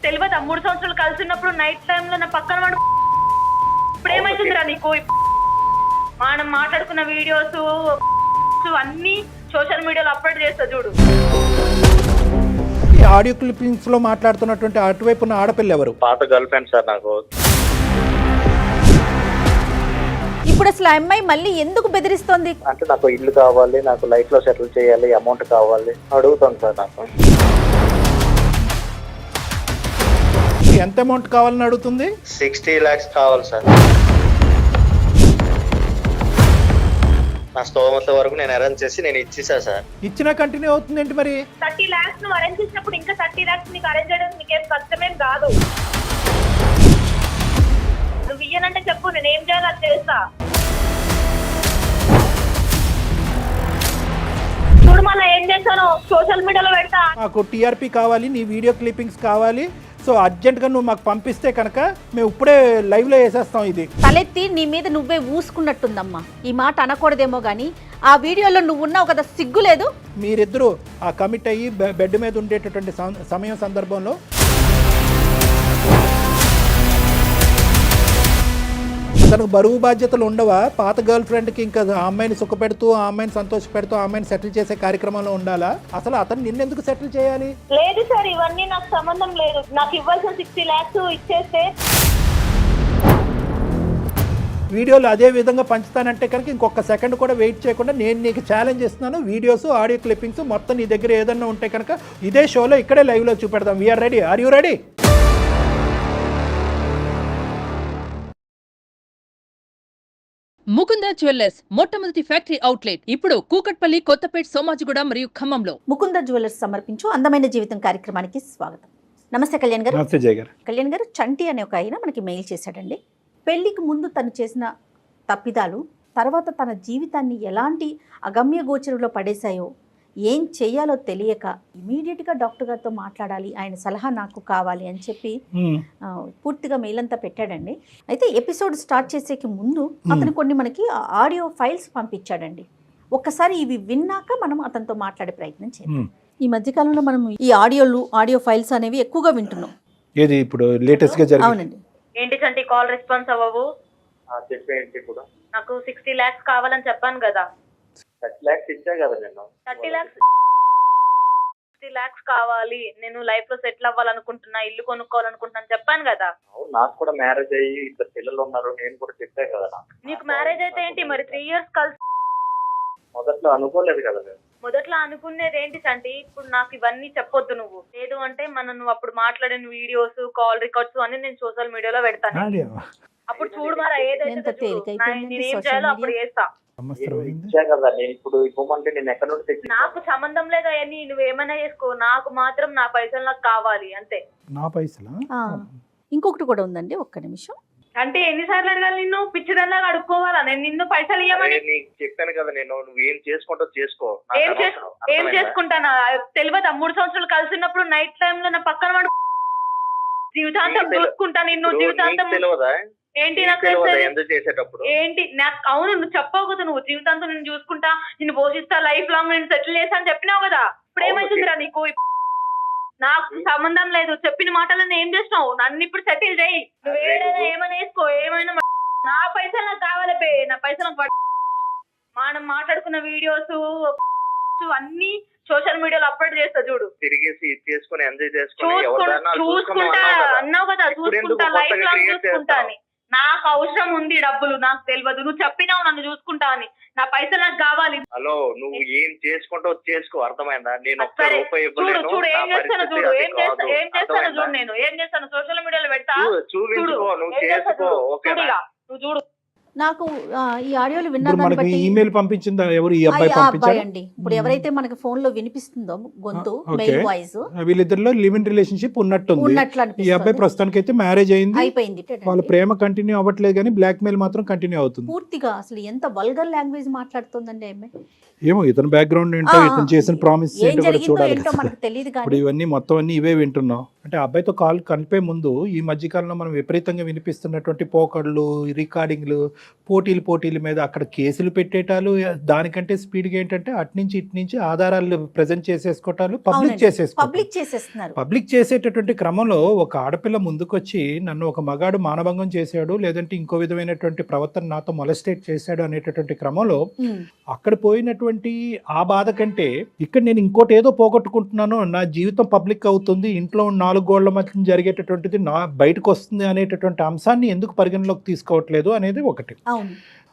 తెలియదా 3 సంవత్సరాలు కలిసి ఉన్నప్పుడు నైట్ టైమ్ లో నా పక్కన వాడు ఇప్పుడు ఏమైతుందిరా నీకు? మనం మాట్లాడుకున్న వీడియోస్ అన్ని సోషల్ మీడియాలో అప్లోడ్ చేస్తా చూడు. ఈ ఆడియో క్లిప్పింగ్స్ లో మాట్లాడుతున్నటువంటి అటువైపు ఉన్న ఆడపిల్ల ఎవరు? పాత గర్ల్ ఫ్రెండ్ సార్ నాకు. ఇప్పుడు అసలు ఆ అమ్మాయి మళ్ళీ ఎందుకు బెదిరిస్తోంది? అంటే నాకు ఇల్లు కావాలి, నాకు లైఫ్ లో సెటిల్ చేయాలి, అమౌంట్ కావాలి అడుగుతాను సార్. నాకు ఎంత అమౌంట్ కావాలని అడుగుతుంది? 60 lakhs కావాలి సార్. నా స్తోమత వరకు నేను అరేంజ్ చేసి నేను ఇచ్చేసా సార్. ఇచ్చినా కంటిన్యూ అవుతుంది ఏంటి మరి? 30 lakhs నువ్వు అరేంజ్ చేసినప్పుడు ఇంకా 30 lakhs నీకు అరేంజ్ చేయడం నీకేం కష్టమేం కాదు. నువ్వు ఇయ్యనంటే చెప్పు, నేను ఏం చేయాలో అది చేస్తా. చూడు మళ్ళీ ఏం చేస్తాను, సోషల్ మీడియాలో పెడతా. మాకు టీఆర్పీ కావాలి, నీ వీడియో క్లిప్పింగ్స్ కావాలి, సో అర్జెంట్గా నువ్వు మాకు పంపిస్తే కనుక మేము ఇప్పుడే లైవ్లో వేసేస్తాం. ఇది తలెత్తి నీ మీద నువ్వే ఊసుకున్నట్టుందమ్మా. ఈ మాట అనకూడదేమో కానీ ఆ వీడియోలో నువ్వు ఉన్నావు కదా, సిగ్గు లేదు? మీరిద్దరూ ఆ కమిట్ అయ్యి బెడ్ మీద ఉండేటటువంటి సమయం సందర్భంలో తనకు బరువు బాధ్యతలు ఉండవా? పాత గర్ల్ ఫ్రెండ్కి ఇంకా ఆ అమ్మాయిని సుఖపెడుతూ, ఆ అమ్మాయిని సంతోషపెడుతూ, ఆ అమ్మాయిని సెటిల్ చేసే కార్యక్రమంలో ఉండాలా? అసలు అతను నిన్నెందుకు సెటిల్ చేయాలి? లేదు సార్, ఇవన్నీ నాకు సంబంధం లేదు. నాకు ఇవ్వాల్సిన 60 lakhs ఇచ్చేస్తే వీడియోలు అదే విధంగా పంచుతానంటే కనుక ఇంకొక సెకండ్ కూడా వెయిట్ చేయకుండా నేను నీకు ఛాలెంజ్ ఇస్తున్నాను. వీడియోస్, ఆడియో క్లిప్పింగ్స్ మొత్తం నీ దగ్గర ఏదన్నా ఉంటే కనుక ఇదే షోలో ఇక్కడే లైవ్లో చూపెడదాం. We're ready. Are you ready? Mukunda jewellers మొట్టమొదటి ఫ్యాక్టరీ అవుట్లెట్ ఇప్పుడు కూకట్పల్లి, కొత్తపేట్, సోమాజిగూడ మరియు ఖమ్మంలో. ముకుంద జ్యువెల్లర్స్ సమర్పించు అందమైన జీవితం కార్యక్రమానికి స్వాగతం. నమస్తే కళ్యాణ్ గారు. నమస్తే జయ గారు. కళ్యాణ్ గారు, చంటి అనే ఒక ఆయన మనకి మెయిల్ చేశాడండి. పెళ్లికి ముందు తను చేసిన తప్పిదాలు తర్వాత తన జీవితాన్ని ఎలాంటి అగమ్య గోచరంలో పడేశాయో, ఏం చేయాలో తెలియక ఇమీడియట్గా డాక్టర్ గారితో మాట్లాడాలి, ఆయన సలహా నాకు కావాలి అని చెప్పి పూర్తిగా మెయిల్ అంతా పెట్టాడండి. అయితే ఎపిసోడ్ స్టార్ట్ చేసేకి ముందు అతను కొన్ని మనకి ఆడియో ఫైల్స్ పంపించాడండి. ఒక్కసారి ఇవి విన్నాక మనం అతనితో మాట్లాడే ప్రయత్నం చేద్దాం. ఈ మధ్యకాలంలో మనం ఈ ఆడియో ఫైల్స్ అనేవి ఎక్కువగా వింటున్నాం. ఏది ఇప్పుడు లేటెస్ట్ గా జరిగింది? అవునండి. ఏంటి చంటి కాల్ రెస్పాన్స్ అవ్వవు? చెప్పేంటి ఇప్పుడు? నాకు 60 lakhs కావాలని చెప్పాను కదా. 30 lakhs ఇచ్చా కదా నేను. 30 lakhs కావాలి, నేను లైఫ్ లో సెటిల్ అవ్వాలనుకుంటున్నా, ఇల్లు కొనుక్కోవాలనుకుంటున్నాను చెప్పాను కదా. అవును, నాకు కూడా మ్యారేజ్ అయ్యి 2 పిల్లలు ఉన్నారు, నేను కూడా చెప్పా కదా. నీకు మ్యారేజ్ అయితే ఏంటి మరి 3 years కలిసి? మొదట్లో అనుకోలేదు కదా నేను. మొదట్లో అనుకునేది ఏంటి చంటి? ఇప్పుడు నాకు ఇవన్నీ చెప్పొద్దు నువ్వు. లేదు అంటే నువ్వు అప్పుడు మాట్లాడిన వీడియోస్, కాల్ రికార్డ్స్ అన్ని నేను సోషల్ మీడియాలో పెడతాను. అప్పుడు చూడు మరి ఏదైతే నేనేం చేయాలో అప్పుడు చేస్తా. ఇచ్చా కదా నేను. ఇప్పుడు ఇవ్వమంటే నేను ఎక్కడ నుండి తెచ్చి? నాకు సంబంధం లేదు అవన్నీ, నువ్వేమైనా చేసుకో, నాకు మాత్రం నా పైసలు నాకు కావాలి అంతే. నా పైసలా? ఇంకొకటి కూడా ఉందండి, ఒక్క నిమిషం. అంటే ఎన్నిసార్లు అడగాలి నిన్ను? పిచ్చిదల్లా అడుక్కోవాలా నేను నిన్ను పైసలు ఇవ్వమని? నీకు చెప్పాను కదా నేను, నువ్వు ఏం చేసుకుంటావు చేసుకో. ఏం చేసుకుంటానా? తెలియదా 3 సంవత్సరాలు కలిసి ఉన్నప్పుడు నైట్ టైమ్ లో నా పక్కన వాడు జీవితాంతం చూసుకుంటా నిన్ను. జీవితాంతం తెలియదా ఏంటి నాకు ఎందుకు చేసేటప్పుడు? ఏంటి నాకు? అవును, నువ్వు చెప్పావు కదా, నువ్వు జీవితాంతం నేను చూసుకుంటా, నిన్ను పోషిస్తా, లైఫ్ లాంగ్ నేను సెటిల్ చేస్తా అని చెప్పినావు కదా. ఇప్పుడు ఏమైతుందిరా నీకు? నాకు సంబంధం లేదు. చెప్పిన మాటలను ఏం చేసినావు? నన్ను ఇప్పుడు సెటిల్ చేయి. నువ్వు ఏమైనా వేసుకో, ఏమైనా. నా పైసలు నాకు కావాలి బే, నా పైసలు. మనం మాట్లాడుకున్న వీడియోస్ అన్ని సోషల్ మీడియాలో అప్లోడ్ చేస్తా చూడు. తిరిగేసి చేసుకుని ఎంజాయ్ చూసుకుంటా అన్నావు కదా, చూసుకుంటా, లైఫ్ లాంగ్ చూసుకుంటా అని. నాకు అవసరం ఉంది డబ్బులు, నాకు తెలియదు. నువ్వు చెప్పినావు నన్ను చూసుకుంటా అని. నా పైసలు నాకు కావాలి. హలో, నువ్వు ఏం చేసుకుంటావు చేసుకో, అర్థమైందా? నేను చూడు ఏం చేస్తాను, చూడు ఏం చేస్తాను చూడు. నేను ఏం చేస్తాను సోషల్ మీడియాలో పెడతా చూడు. నువ్వు చూడు. నాకు ఈ ఆడియోలు విన్నాను. ఈమెయిల్ పంపించిందా? ఎవరు? ఈ అబ్బాయి అబ్బాయి అండి. ఇప్పుడు ఎవరైతే మనకి ఫోన్ లో వినిపిస్తుందో గొంతు, మెయిల్ వాయిస్, వీళ్ళిద్దరిలో లివ్ ఇన్ రిలేషన్షిప్ ఉన్నట్టుంది. ఈ అబ్బాయి ప్రస్తుతానికి అయితే మ్యారేజ్ అయిపోయింది. వాళ్ళ ప్రేమ కంటిన్యూ అవ్వట్లేదు కానీ బ్లాక్ మెయిల్ మాత్రం కంటిన్యూ అవుతుంది పూర్తిగా. అసలు ఎంత వల్గర్ లాంగ్వేజ్ మాట్లాడుతుందండి అమ్మాయి. ఏమో ఇతని బ్యాక్గ్రౌండ్ ఏంటో, ఇతను చేసిన ప్రామిస్ ఏంటో కూడా చూడాలి. మనకు తెలియదు. ఇప్పుడు ఇవన్నీ మొత్తం అన్ని ఇవే వింటున్నాం. అంటే ఆ అబ్బాయితో కాల్ కలిపే ముందు ఈ మధ్యకాలంలో మనం విపరీతంగా వినిపిస్తున్నటువంటి పోకళ్ళు, రికార్డింగ్లు, పోటీల మీద అక్కడ కేసులు పెట్టేటాలు, దానికంటే స్పీడ్గా ఏంటంటే అట్నుంచి ఇట్నుంచి ఆధారాలు ప్రజెంట్ చేసేసుకోవటాలు, పబ్లిక్ చేసేస్తున్నారు. పబ్లిక్ చేసేటటువంటి క్రమంలో ఒక ఆడపిల్ల ముందుకొచ్చి నన్ను ఒక మగాడు మానభంగం చేశాడు, లేదంటే ఇంకో విధమైనటువంటి ప్రవర్తన నాతో మొలస్టేట్ చేశాడు అనేటటువంటి క్రమంలో అక్కడ పోయినటువంటి ఆ బాధ కంటే ఇక్కడ నేను ఇంకోటి ఏదో పోగొట్టుకుంటున్నాను, నా జీవితం పబ్లిక్ అవుతుంది, ఇంట్లో 4 గోళ్ల మధ్య జరిగేటటువంటిది నా బయటకు వస్తుంది అనేటటువంటి అంశాన్ని ఎందుకు పరిగణలోకి తీసుకోవట్లేదు అనేది ఒకటి.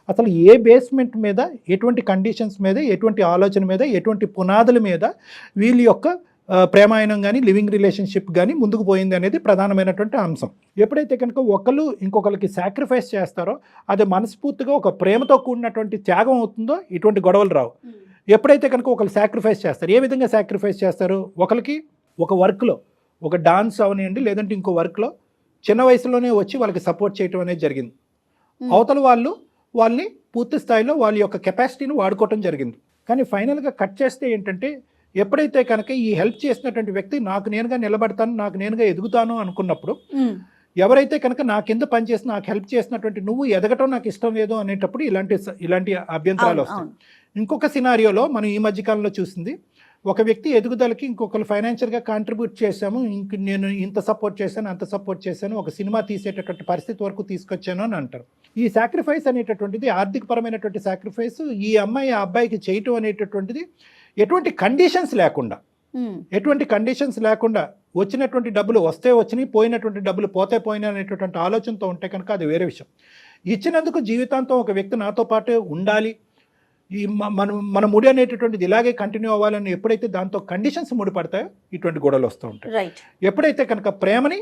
అసలు ఏ బేస్మెంట్ మీద, ఎటువంటి కండిషన్స్ మీద, ఎటువంటి ఆలోచన మీద, ఎటువంటి పునాదుల మీద వీళ్ళ యొక్క ప్రేమాయణం కానీ లివింగ్ రిలేషన్షిప్ కానీ ముందుకు పోయింది అనేది ప్రధానమైనటువంటి అంశం. ఎప్పుడైతే కనుక ఒకళ్ళు ఇంకొకరికి సాక్రిఫైస్ చేస్తారో అది మనస్ఫూర్తిగా ఒక ప్రేమతో కూడినటువంటి త్యాగం అవుతుందో ఇటువంటి గొడవలు రావు. ఎప్పుడైతే కనుక ఒకళ్ళు సాక్రిఫైస్ చేస్తారు, ఏ విధంగా సాక్రిఫైస్ చేస్తారు, ఒకరికి ఒక వర్క్లో, ఒక డాన్స్ అవనివ్వండి, లేదంటే ఇంకో వర్క్లో చిన్న వయసులోనే వచ్చి వాళ్ళకి సపోర్ట్ చేయడం అనేది జరిగింది. అవతల వాళ్ళని పూర్తి స్థాయిలో వాళ్ళ యొక్క కెపాసిటీని వాడుకోవటం జరిగింది. కానీ ఫైనల్గా కట్ చేస్తే ఏంటంటే ఎప్పుడైతే కనుక ఈ హెల్ప్ చేసినటువంటి వ్యక్తి నాకు నేనుగా నిలబడతాను, నాకు నేనుగా ఎదుగుతాను అనుకున్నప్పుడు, ఎవరైతే కనుక నా కింద పనిచేసి నాకు హెల్ప్ చేసినటువంటి నువ్వు ఎదగటం నాకు ఇష్టం లేదు అనేటప్పుడు ఇలాంటి అభ్యంతరాలు వస్తాయి. ఇంకొక సినారియోలో మనం ఈ మధ్యకాలంలో చూసింది, ఒక వ్యక్తి ఎదుగుదలకి ఇంకొకరు ఫైనాన్షియల్గా కాంట్రిబ్యూట్ చేశాము, నేను ఇంత సపోర్ట్ చేశాను, అంత సపోర్ట్ చేశాను, ఒక సినిమా తీసేటటువంటి పరిస్థితి వరకు తీసుకొచ్చాను అని అంటారు. ఈ సాక్రిఫైస్ అనేటటువంటిది ఆర్థికపరమైనటువంటి సాక్రిఫైస్ ఈ అమ్మాయి ఆ అబ్బాయికి చేయటం అనేటటువంటిది ఎటువంటి కండిషన్స్ లేకుండా వచ్చినటువంటి డబ్బులు వస్తే వచ్చినాయి, పోయినటువంటి డబ్బులు పోతే పోయినా అనేటటువంటి ఆలోచనతో ఉంటే కనుక అది వేరే విషయం. ఇచ్చినందుకు జీవితాంతం ఒక వ్యక్తి నాతో పాటే ఉండాలి, ఈ మన ముడి అనేటటువంటిది ఇలాగే కంటిన్యూ అవ్వాలని ఎప్పుడైతే దాంతో కండిషన్స్ ముడిపడతాయో ఇటువంటి గొడవలు వస్తూ ఉంటాయి. ఎప్పుడైతే కనుక ప్రేమని,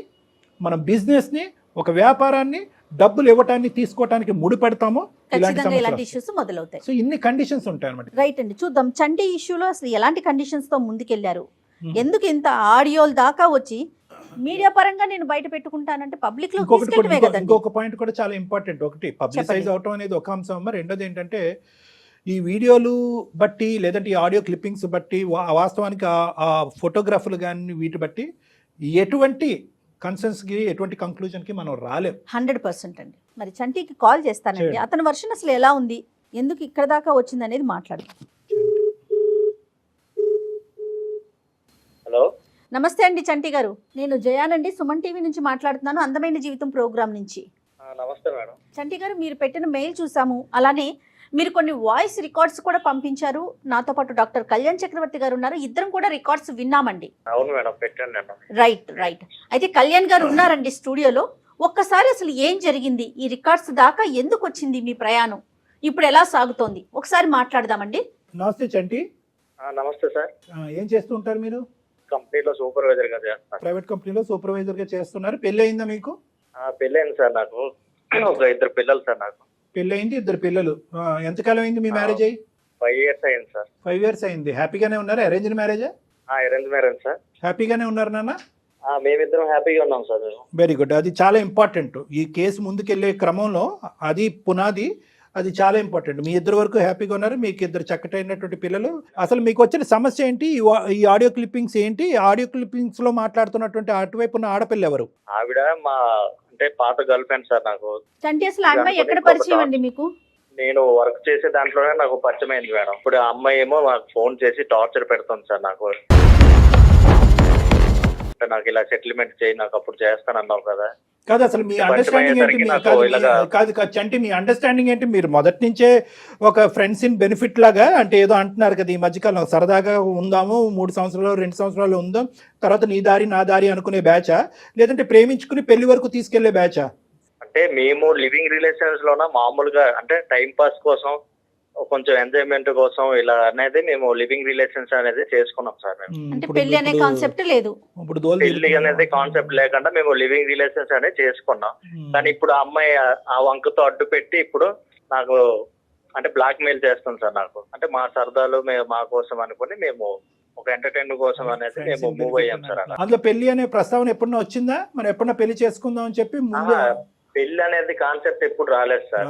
మన బిజినెస్ని, ఒక వ్యాపారాన్ని, డబ్బులు ఇవ్వటాన్ని తీసుకోవటానికి ముడిపెడతామో ఇలాంటి ఇష్యూస్ మొదలవుతాయి. సో ఇన్ని కండిషన్స్ ఉంటాయి అన్నమాట. రైట్ అండి, చూద్దాం చంటి ఇష్యూలో అసలు ఎలాంటి కండిషన్స్ తో ముందుకెళ్లారు, ఎందుకు ఇంత ఆడియోల దాకా వచ్చి మీడియా పరంగా నేను బయట పెట్టుకుంటానంటే పబ్లిక్ లో తీసుకెళ్ళడమే కదండి. ఇంకొక పాయింట్ కూడా చాలా ఇంపార్టెంట్. ఒకటి పబ్లిసైజ్ అవటం అనేది ఒక అంశం, రెండోది ఏంటంటే ఈ వీడియోలు బట్టి లేదంటే ఈ ఆడియో క్లిప్పింగ్స్ బట్టి వాస్తవానికి ఆ ఫోటోగ్రాఫర్లు కానీ వీటి బట్టి ఎటువంటి కన్సెన్స్కి, ఎటువంటి కంక్లూజన్కి మనం రాలేం. 100% అండి. మరి చంటికి కాల్ చేస్తానండి, అతని వర్షన్ అసలు ఎలా ఉంది, ఎందుకు ఇక్కడ దాకా వచ్చింది అనేది మాట్లాడదాం. హలో, నమస్తే అండి చంటి గారు, నేను జయానండి, సుమన్ టీవీ నుంచి మాట్లాడుతున్నాను, అందమైన జీవితం ప్రోగ్రామ్ నుంచి. నమస్తే మేడం. చంటి గారు, మీరు పెట్టిన మెయిల్ చూసాము, అలానే మీరు కొన్ని వాయిస్ రికార్డ్స్ కూడా పంపించారు. నాతో పాటు డాక్టర్ కళ్యాణ్ చక్రవర్తి గారు ఉన్నారు, ఇద్దరం కూడా రికార్డ్స్ విన్నామండి. అవును మేడం, పెట్టండి. రైట్. అయితే కళ్యాణ్ గారు ఉన్నారండి స్టూడియోలో. ఒక్కసారి అసలు ఏం జరిగింది, ఈ రికార్డ్స్ దాకా ఎందుకు వచ్చింది మీ ప్రయాణం, ఇప్పుడు ఎలా సాగుతోంది, ఒకసారి మాట్లాడదామండి. నమస్తే చంటి. నమస్తే సార్. ఏం చేస్తూ ఉంటారు మీరు? కంపెనీలో సూపర్వైజర్ గా చేస్తాను. ప్రైవేట్ కంపెనీలో సూపర్వైజర్ గా చేస్తున్నారు. పెళ్లి అయిందా మీకు? పెళ్లి అయింది సార్, నాకు ఒక 2 పిల్లలు సార్. నాకు పెళ్లి అయింది, 2 పిల్లలు. ఎంతకాలం అయింది మీ మ్యారేజ్ అయ్యి? 5 years అయింది సార్. 5 years అయింది. హ్యాపీగానే ఉన్నారు? అరేంజ్డ్ మ్యారేజా? Arrange marriage sir. హ్యాపీగానే ఉన్నారు నాన్న? మేమిద్దరం హ్యాపీగా ఉన్నాం సార్. Very good. అది చాలా ఇంపార్టెంట్. ఈ కేసు ముందుకెళ్లే క్రమంలో అది పునాది, అది చాలా ఇంపార్టెంట్. మీ ఇద్దరు వరకు హ్యాపీగా ఉన్నారు, మీకు 2 చక్కటైనటువంటి పిల్లలు. అసలు మీకు వచ్చిన సమస్య ఏంటి? ఈ ఆడియో క్లిప్పింగ్స్ ఏంటి? ఆడియో క్లిప్పింగ్స్ లో మాట్లాడుతున్నటువంటి అటువైపు ఉన్న ఆడపిల్ల ఎవరు? ఆవిడ మా అంటే పాత గర్ల్ ఫ్రెండ్ సార్. నాకు చంటి అసలు అమ్మాయి ఎక్కడ పరిచయం అండి మీకు? నేను వర్క్ చేసే దాంట్లోనే నాకు పరిచయం అయింది మేడం. ఇప్పుడు ఆ అమ్మాయి ఏమో నాకు ఫోన్ చేసి టార్చర్ పెడుతుంది సార్. నాకు ఇలా సెటిల్మెంట్ చేయి, నాకు అప్పుడు చేస్తానన్నావు కదా. కాదు, అసలు మీ అండర్స్టాండింగ్ ఏంటి? కాదు చంటి, మీ అండర్స్టాండింగ్ ఏంటి? మీరు మొదటి నుంచే ఒక ఫ్రెండ్స్ ఇన్ బెనిఫిట్ లాగా అంటే ఏదో అంటున్నారు కదా, ఈ మధ్యకాలం సరదాగా ఉందాము, 3 సంవత్సరాలు 2 సంవత్సరాలు ఉందాం, తర్వాత నీ దారి నా దారి అనుకునే బ్యాచా, లేదంటే ప్రేమించుకుని పెళ్లి వరకు తీసుకెళ్లే బ్యాచా? అంటే మేము లివింగ్ రిలేషన్స్ లోన మామూలుగా అంటే టైం పాస్ కోసం, కొంచెం ఎంజాయ్మెంట్ కోసం ఇలా అనేది మేము లివింగ్ రిలేషన్స్ అనేది చేసుకున్నాం సార్. అంటే పెళ్లి అనే కాన్సెప్ట్ లేదు, పెళ్లి అనేది కాన్సెప్ట్ లేకుండా మేము లివింగ్ రిలేషన్స్ అనేది చేసుకున్నాం. కానీ ఇప్పుడు ఆ అమ్మాయి ఆ వంకతో అడ్డు పెట్టి ఇప్పుడు నాకు అంటే బ్లాక్ మెయిల్ చేస్తుంది సార్. నాకు అంటే మా సరదాలు మా కోసం అనుకుని మేము ఒక ఎంటర్టైన్మెంట్ కోసం అనేది మేము మూవ్ అయ్యాం సార్. అందులో పెళ్లి అనే ప్రస్తావన ఎప్పుడన్నా వచ్చిందా? మరి ఎప్పుడన్నా పెళ్లి చేసుకుందాం అని చెప్పి ముందు పెళ్లి అనేది కాన్సెప్ట్ ఎప్పుడు రాలేదు సార్.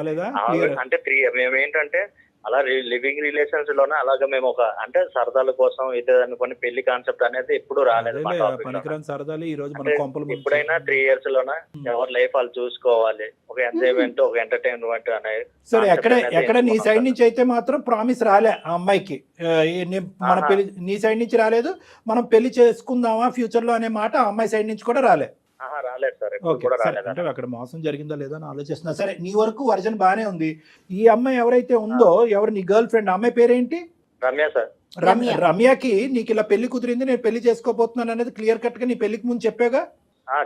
అంటే మేము ఏంటంటే అలా లివింగ్ రిలేషన్స్ లోనే అలాగే మేము ఒక అంటే సరదాల కోసం ఇదే అనుకుని పెళ్లి కాన్సెప్ట్ అనేది ఎప్పుడు రాలేదు మా అదేలే, ఆ టాపిక్ లో. పనికిరాని సరదాలు ఈ రోజు మన అంటే కొంపలు ముంచి- ఎప్పుడైనా 3 years లోనే ఎవరి లైఫ్ వాళ్ళు చూసుకోవాలి, ఒక ఎంజాయ్మెంట్ ఒక ఎంటర్టైన్మెంట్ అనేది సరే concept ఎక్కడ అనేది ఎక్కడ నీ ఎంచుకున్నాం సైడ్ సార్. నుంచి అయితే మాత్రం ప్రామిస్ రాలే ఆ అమ్మాయికి మన ఆహా. పెళ్లి నీ సైడ్ నుంచి రాలేదు, మనం పెళ్లి చేసుకుందామా ఫ్యూచర్ లో అనే మాట ఆ అమ్మాయి సైడ్ నుంచి కూడా రాలే. ఆహా, రాలేదు సార్, ఎప్పుడు ఓకే కూడా సరే, రాలేదు. అంటే అక్కడ మోసం జరిగిందా లేదా అని ఆలోచిస్తున్నా. సరే నీ వరకు వర్జన్ బానే ఉంది. ఈ అమ్మాయి ఎవరైతే ఉందో ఎవరు నీ గర్ల్ ఫ్రెండ్, అమ్మాయి పేరేంటి? రమ్య సార్. రమ్య. రమ్యకి నీకు ఇలా పెళ్లి కుదిరింది, నేను పెళ్లి చేసుకోబోతున్నాను అనేది క్లియర్ కట్ గా నీ పెళ్లికి ముందు చెప్పాగా.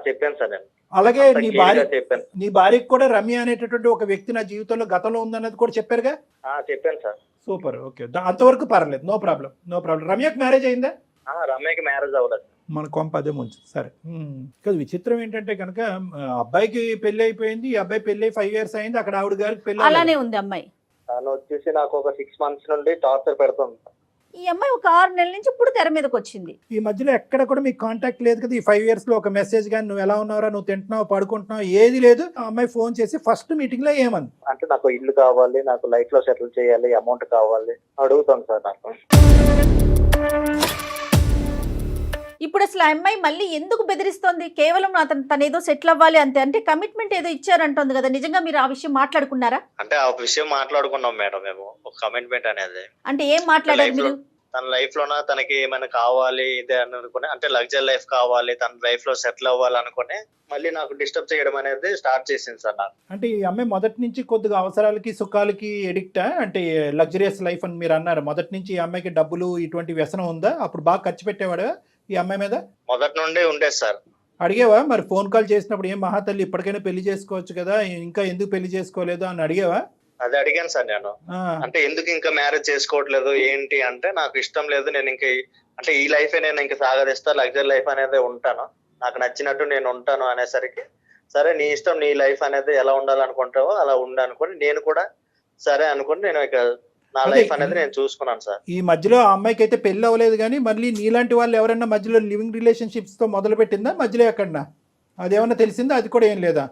చెప్పాను సార్ నేను. అలాగే అంత నీ clear భార్య గా చెప్పాను. నీ భార్యకి కూడా రమ్య అనేటటువంటి ఒక వ్యక్తి నా జీవితంలో గతంలో ఉందన్నది కూడా చెప్పారుగా. చెప్పాను సార్. సూపర్, ఓకే, అంతవరకు పర్లేదు, నో ప్రాబ్లం నో ప్రాబ్లం. రమ్యకి మ్యారేజ్ అయిందా? రమ్యకి మ్యారేజ్ అవ్వలేదు. మన కొంప అదే ముంచు. సరే కదా, విచిత్రం ఏంటంటే కనుక అబ్బాయికి పెళ్లి అయిపోయింది, ఈ అబ్బాయి పెళ్లి 5 years అయింది, అక్కడ ఆవిడ గారికి పెళ్లి అలానే ఉంది అమ్మాయి. తను వచ్చేసి నాకు ఒక 6 months నుండి టార్చర్ పెడుతుంది. ఈ అమ్మాయి ఒక 6 నెలల నుంచి ఇప్పుడు తెర మీదకి వచ్చింది. ఈ మధ్యలో ఎక్కడ కూడా మీకు కాంటాక్ట్ లేదు కదా? ఈ 5 years లో ఒక మెసేజ్ కానీ నువ్వు ఎలా ఉన్నావురా, నువ్వు తింటున్నావు పడుకుంటున్నావు ఏది లేదు. ఆ అమ్మాయి ఫోన్ చేసి ఫస్ట్ మీటింగ్ లో ఏమంది? అంటే నాకు ఇల్లు కావాలి, నాకు లైఫ్ లో సెటిల్ చేయాలి, అమౌంట్ కావాలి అడుగుతాను సార్. నాకు ఇప్పుడు అసలు ఆ అమ్మాయి మళ్ళీ ఎందుకు బెదిరిస్తోంది? కేవలం తను ఏదో సెటిల్ అవ్వాలి అంతే, అంటే కమిట్మెంట్ ఏదో ఇచ్చారంటోంది కదా, నిజంగా మీరు ఆ విషయం మాట్లాడుకున్నారా? అంటే ఆ విషయం మాట్లాడుకున్నాం మేడం మేము, ఒక కమిట్మెంట్ అనేది. అంటే ఏం మాట్లాడారు మీరు? తన లైఫ్ లోన తనకి ఏమైనా కావాలి ఇదే అని అనుకుని, అంటే లగ్జరీ లైఫ్ కావాలి, తన లైఫ్ లో సెటిల్ అవ్వాలి అనుకుని మళ్ళీ నాకు డిస్టర్బ్ చేయడం అనేది స్టార్ట్ చేసింది సార్ నాకు. అంటే ఈ అమ్మాయి మొదటి నుంచి కొద్దిగా అవసరాలకి సుఖాలకి ఎడిక్టా? అంటే లగ్జరియస్ లైఫ్ అని మీరు అన్నారు, మొదటి నుంచి ఈ అమ్మాయికి డబ్బులు ఇటువంటి వ్యసనం ఉందా? అప్పుడు బాగా ఖర్చు పెట్టేవాడు ఈ అమ్మాయి మీద? మొదటి నుండి ఉండేది సార్. అడిగావా మరి ఫోన్ కాల్ చేసినప్పుడు, ఏం మహాతల్లి ఇప్పటికైనా పెళ్లి చేసుకోవచ్చు కదా, ఇంకా ఎందుకు పెళ్లి చేసుకోలేదు అని అడిగావా? అది అడిగాను సార్ నేను. అంటే ఎందుకు ఇంకా మ్యారేజ్ చేసుకోవట్లేదు ఏంటి అంటే, నాకు ఇష్టం లేదు, నేను ఇంకా అంటే ఈ లైఫే నేను ఇంకా సాగదిస్తా, లగ్జరీ లైఫ్ అనేది ఉంటాను, నాకు నచ్చినట్టు నేను ఉంటాను అనేసరికి, సరే నీ ఇష్టం, నీ లైఫ్ అనేది ఎలా ఉండాలనుకుంటావో అలా ఉండనుకొని నేను కూడా సరే అనుకుని నేను ఇక నా లైఫ్ అనేది నేను చూసుకున్నాను సార్. ఈ మధ్యలో ఆ అమ్మాయికి అయితే పెళ్లి అవ్వలేదు, కానీ మళ్ళీ నీలాంటి వాళ్ళు ఎవరైనా మధ్యలో లివింగ్ రిలేషన్షిప్స్ తో మొదలు పెట్టిందా మధ్యలో ఎక్కడన్నా? అదేమన్నా తెలిసిందా? అది కూడా ఏం లేదా?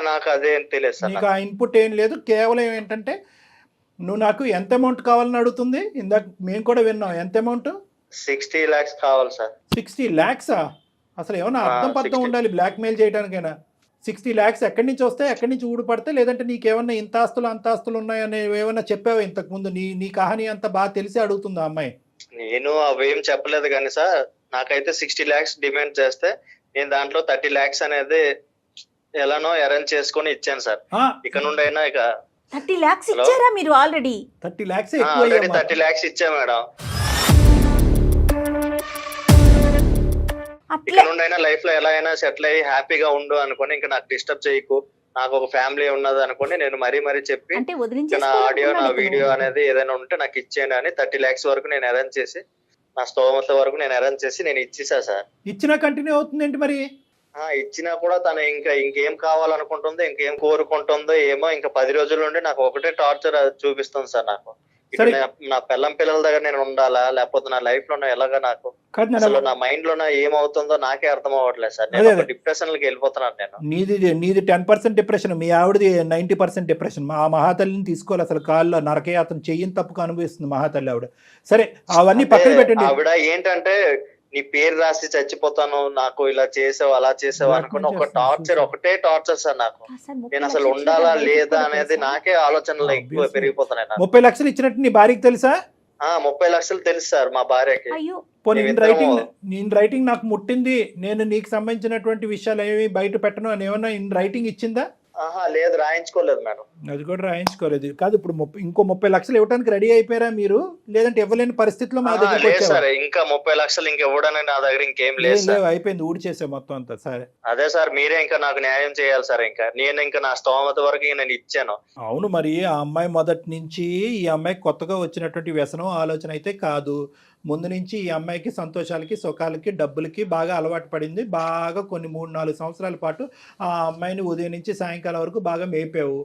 నాకు అదేం తెలియదు సార్. నీకు ఆ ఇన్పుట్ ఏం లేదు, కేవలం ఏంటంటే నువ్వు నాకు ఎంత అమౌంట్ కావాలని అడుగుతుంది. ఇందాక మేము కూడా విన్నాం, ఎంత అమౌంట్? 60 lakhs కావాలి సార్. 60 lakhs? అసలు ఏమన్నా అర్థం పర్థం 60. ఉండాలి బ్లాక్ మెయిల్ చేయడానికైనా. 60 lakhs ఎక్కడి నుంచి వస్తాయి, ఎక్కడి నుంచి ఊడిపడతాయి? లేదంటే నీకేమన్నా ఇంత ఆస్తులు అంత ఆస్తులు ఉన్నాయని ఏమన్నా చెప్పావా ఇంతకు ముందు? నీ కహాని అంతా బాగా తెలిసి అడుగుతుంది ఆ అమ్మాయి. నేను అవేం చెప్పలేదు కానీ సార్, నాకైతే 60 lakhs డిమాండ్ చేస్తే నేను దాంట్లో 30 lakhs అనేది ఎలానో అరేంజ్ చేసుకొని ఇచ్చాను సార్. ఇక నుండి అయినా ఇక 30 lakhs ఇచ్చారా మీరు ఆల్రెడీ? 30 lakhs ఆల్రెడీ 30 lakhs ఇచ్చా మేడం. ఇక నుండి అయినా లైఫ్ లో ఎలా అయినా సెటిల్ అయ్యి హ్యాపీగా ఉండు అనుకుని, ఇంకా నాకు డిస్టర్బ్ చేయకు, నాకు ఒక ఫ్యామిలీ ఉన్నది అనుకుని నేను మరీ చెప్పి అంటే నా ఆడియో నా వీడియో అనేది ఏదైనా ఉంటే నాకు ఇచ్చేయండి అని 30 lakhs వరకు నేను అరేంజ్ చేసి, నా స్తోమత వరకు నేను అరేంజ్ చేసి నేను ఇచ్చేసా సార్. ఇచ్చినా కంటిన్యూ అవుతుంది ఏంటి మరి? ఇచ్చినా కూడా తను ఇంకేం కావాలనుకుంటుందో, ఇంకేం కోరుకుంటుందో ఏమో, ఇంకా 10 రోజుల నుండి నాకు ఒకటే టార్చర్ చూపిస్తుంది సార్. నాకు నా పిల్లల దగ్గర నేను ఉండాలా, లేకపోతే నా లైఫ్ లో ఎలాగా, నాకు అసలు నా మైండ్ లో ఏమవుతుందో నాకే అర్థం అవ్వట్లేదు సార్. నేను డిప్రెషన్ లోకి వెళ్ళిపోతున్నాను నేను. నీది 10% డిప్రెషన్, మీ ఆవిడది 90% డిప్రెషన్. ఆ మహాతల్లిని తీసుకోవాలి అసలు, కాల్లో నరకయాతన చెయ్యిని తప్పుకు అనుభవిస్తుంది మహాతల్లి ఆవిడ. సరే అవన్నీ పక్కన పెట్టండి. ఆవిడ ఏంటంటే నీ పేరు రాసి చచ్చిపోతాను, నాకు ఇలా చేసావు అలా చేసావు అనుకున్న ఒక టార్చర్, ఒకటే టార్చర్ సార్ నాకు. నేను అసలు ఉండాలా లేదా అనేది నాకే ఆలోచనలు ఎక్కువ పెరిగిపోతున్నాయి. 30 లక్షలు ఇచ్చినట్టు నీ భార్యకి తెలుసా? 30 లక్షలు తెలుసు సార్ మా భార్యకి. నేను రైటింగ్ నాకు ముట్టింది, నేను నీకు సంబంధించినటువంటి విషయాలు ఏమి బయట పెట్టను అని ఏమన్నా ఇన్ రైటింగ్ ఇచ్చిందా? లేదు, రాయించుకోలేదు మేడం. అది కూడా రాయించుకోలేదు. కాదు, ఇప్పుడు ఇంకో 30 లక్షలు ఇవ్వడానికి రెడీ అయిపోయారా మీరు? లేదంటే ఇవ్వలేని పరిస్థితిలో మా దగ్గర ఇంకా 30 లక్షలు ఇంక ఇవ్వడానికి నా దగ్గర ఇంకేం లేదు, అయిపోయింది, ఊడి చేసే మొత్తం అంతా. సరే అదే సార్, మీరే ఇంకా నాకు న్యాయం చేయాలి సార్. ఇంకా నా స్తోమత వరకు నేను ఇచ్చాను. అవును, మరి ఆ అమ్మాయి మొదటి నుంచి ఈ అమ్మాయి కొత్తగా వచ్చినటువంటి వ్యసనం ఆలోచన అయితే కాదు. ముందు నుంచి ఈ అమ్మాయికి సంతోషాలకి సుఖాలకి డబ్బులకి బాగా అలవాటు పడింది. బాగా కొన్ని 3-4 సంవత్సరాల పాటు ఆ అమ్మాయిని ఉదయం నుంచి సాయంకాలం వరకు బాగా మేపావు.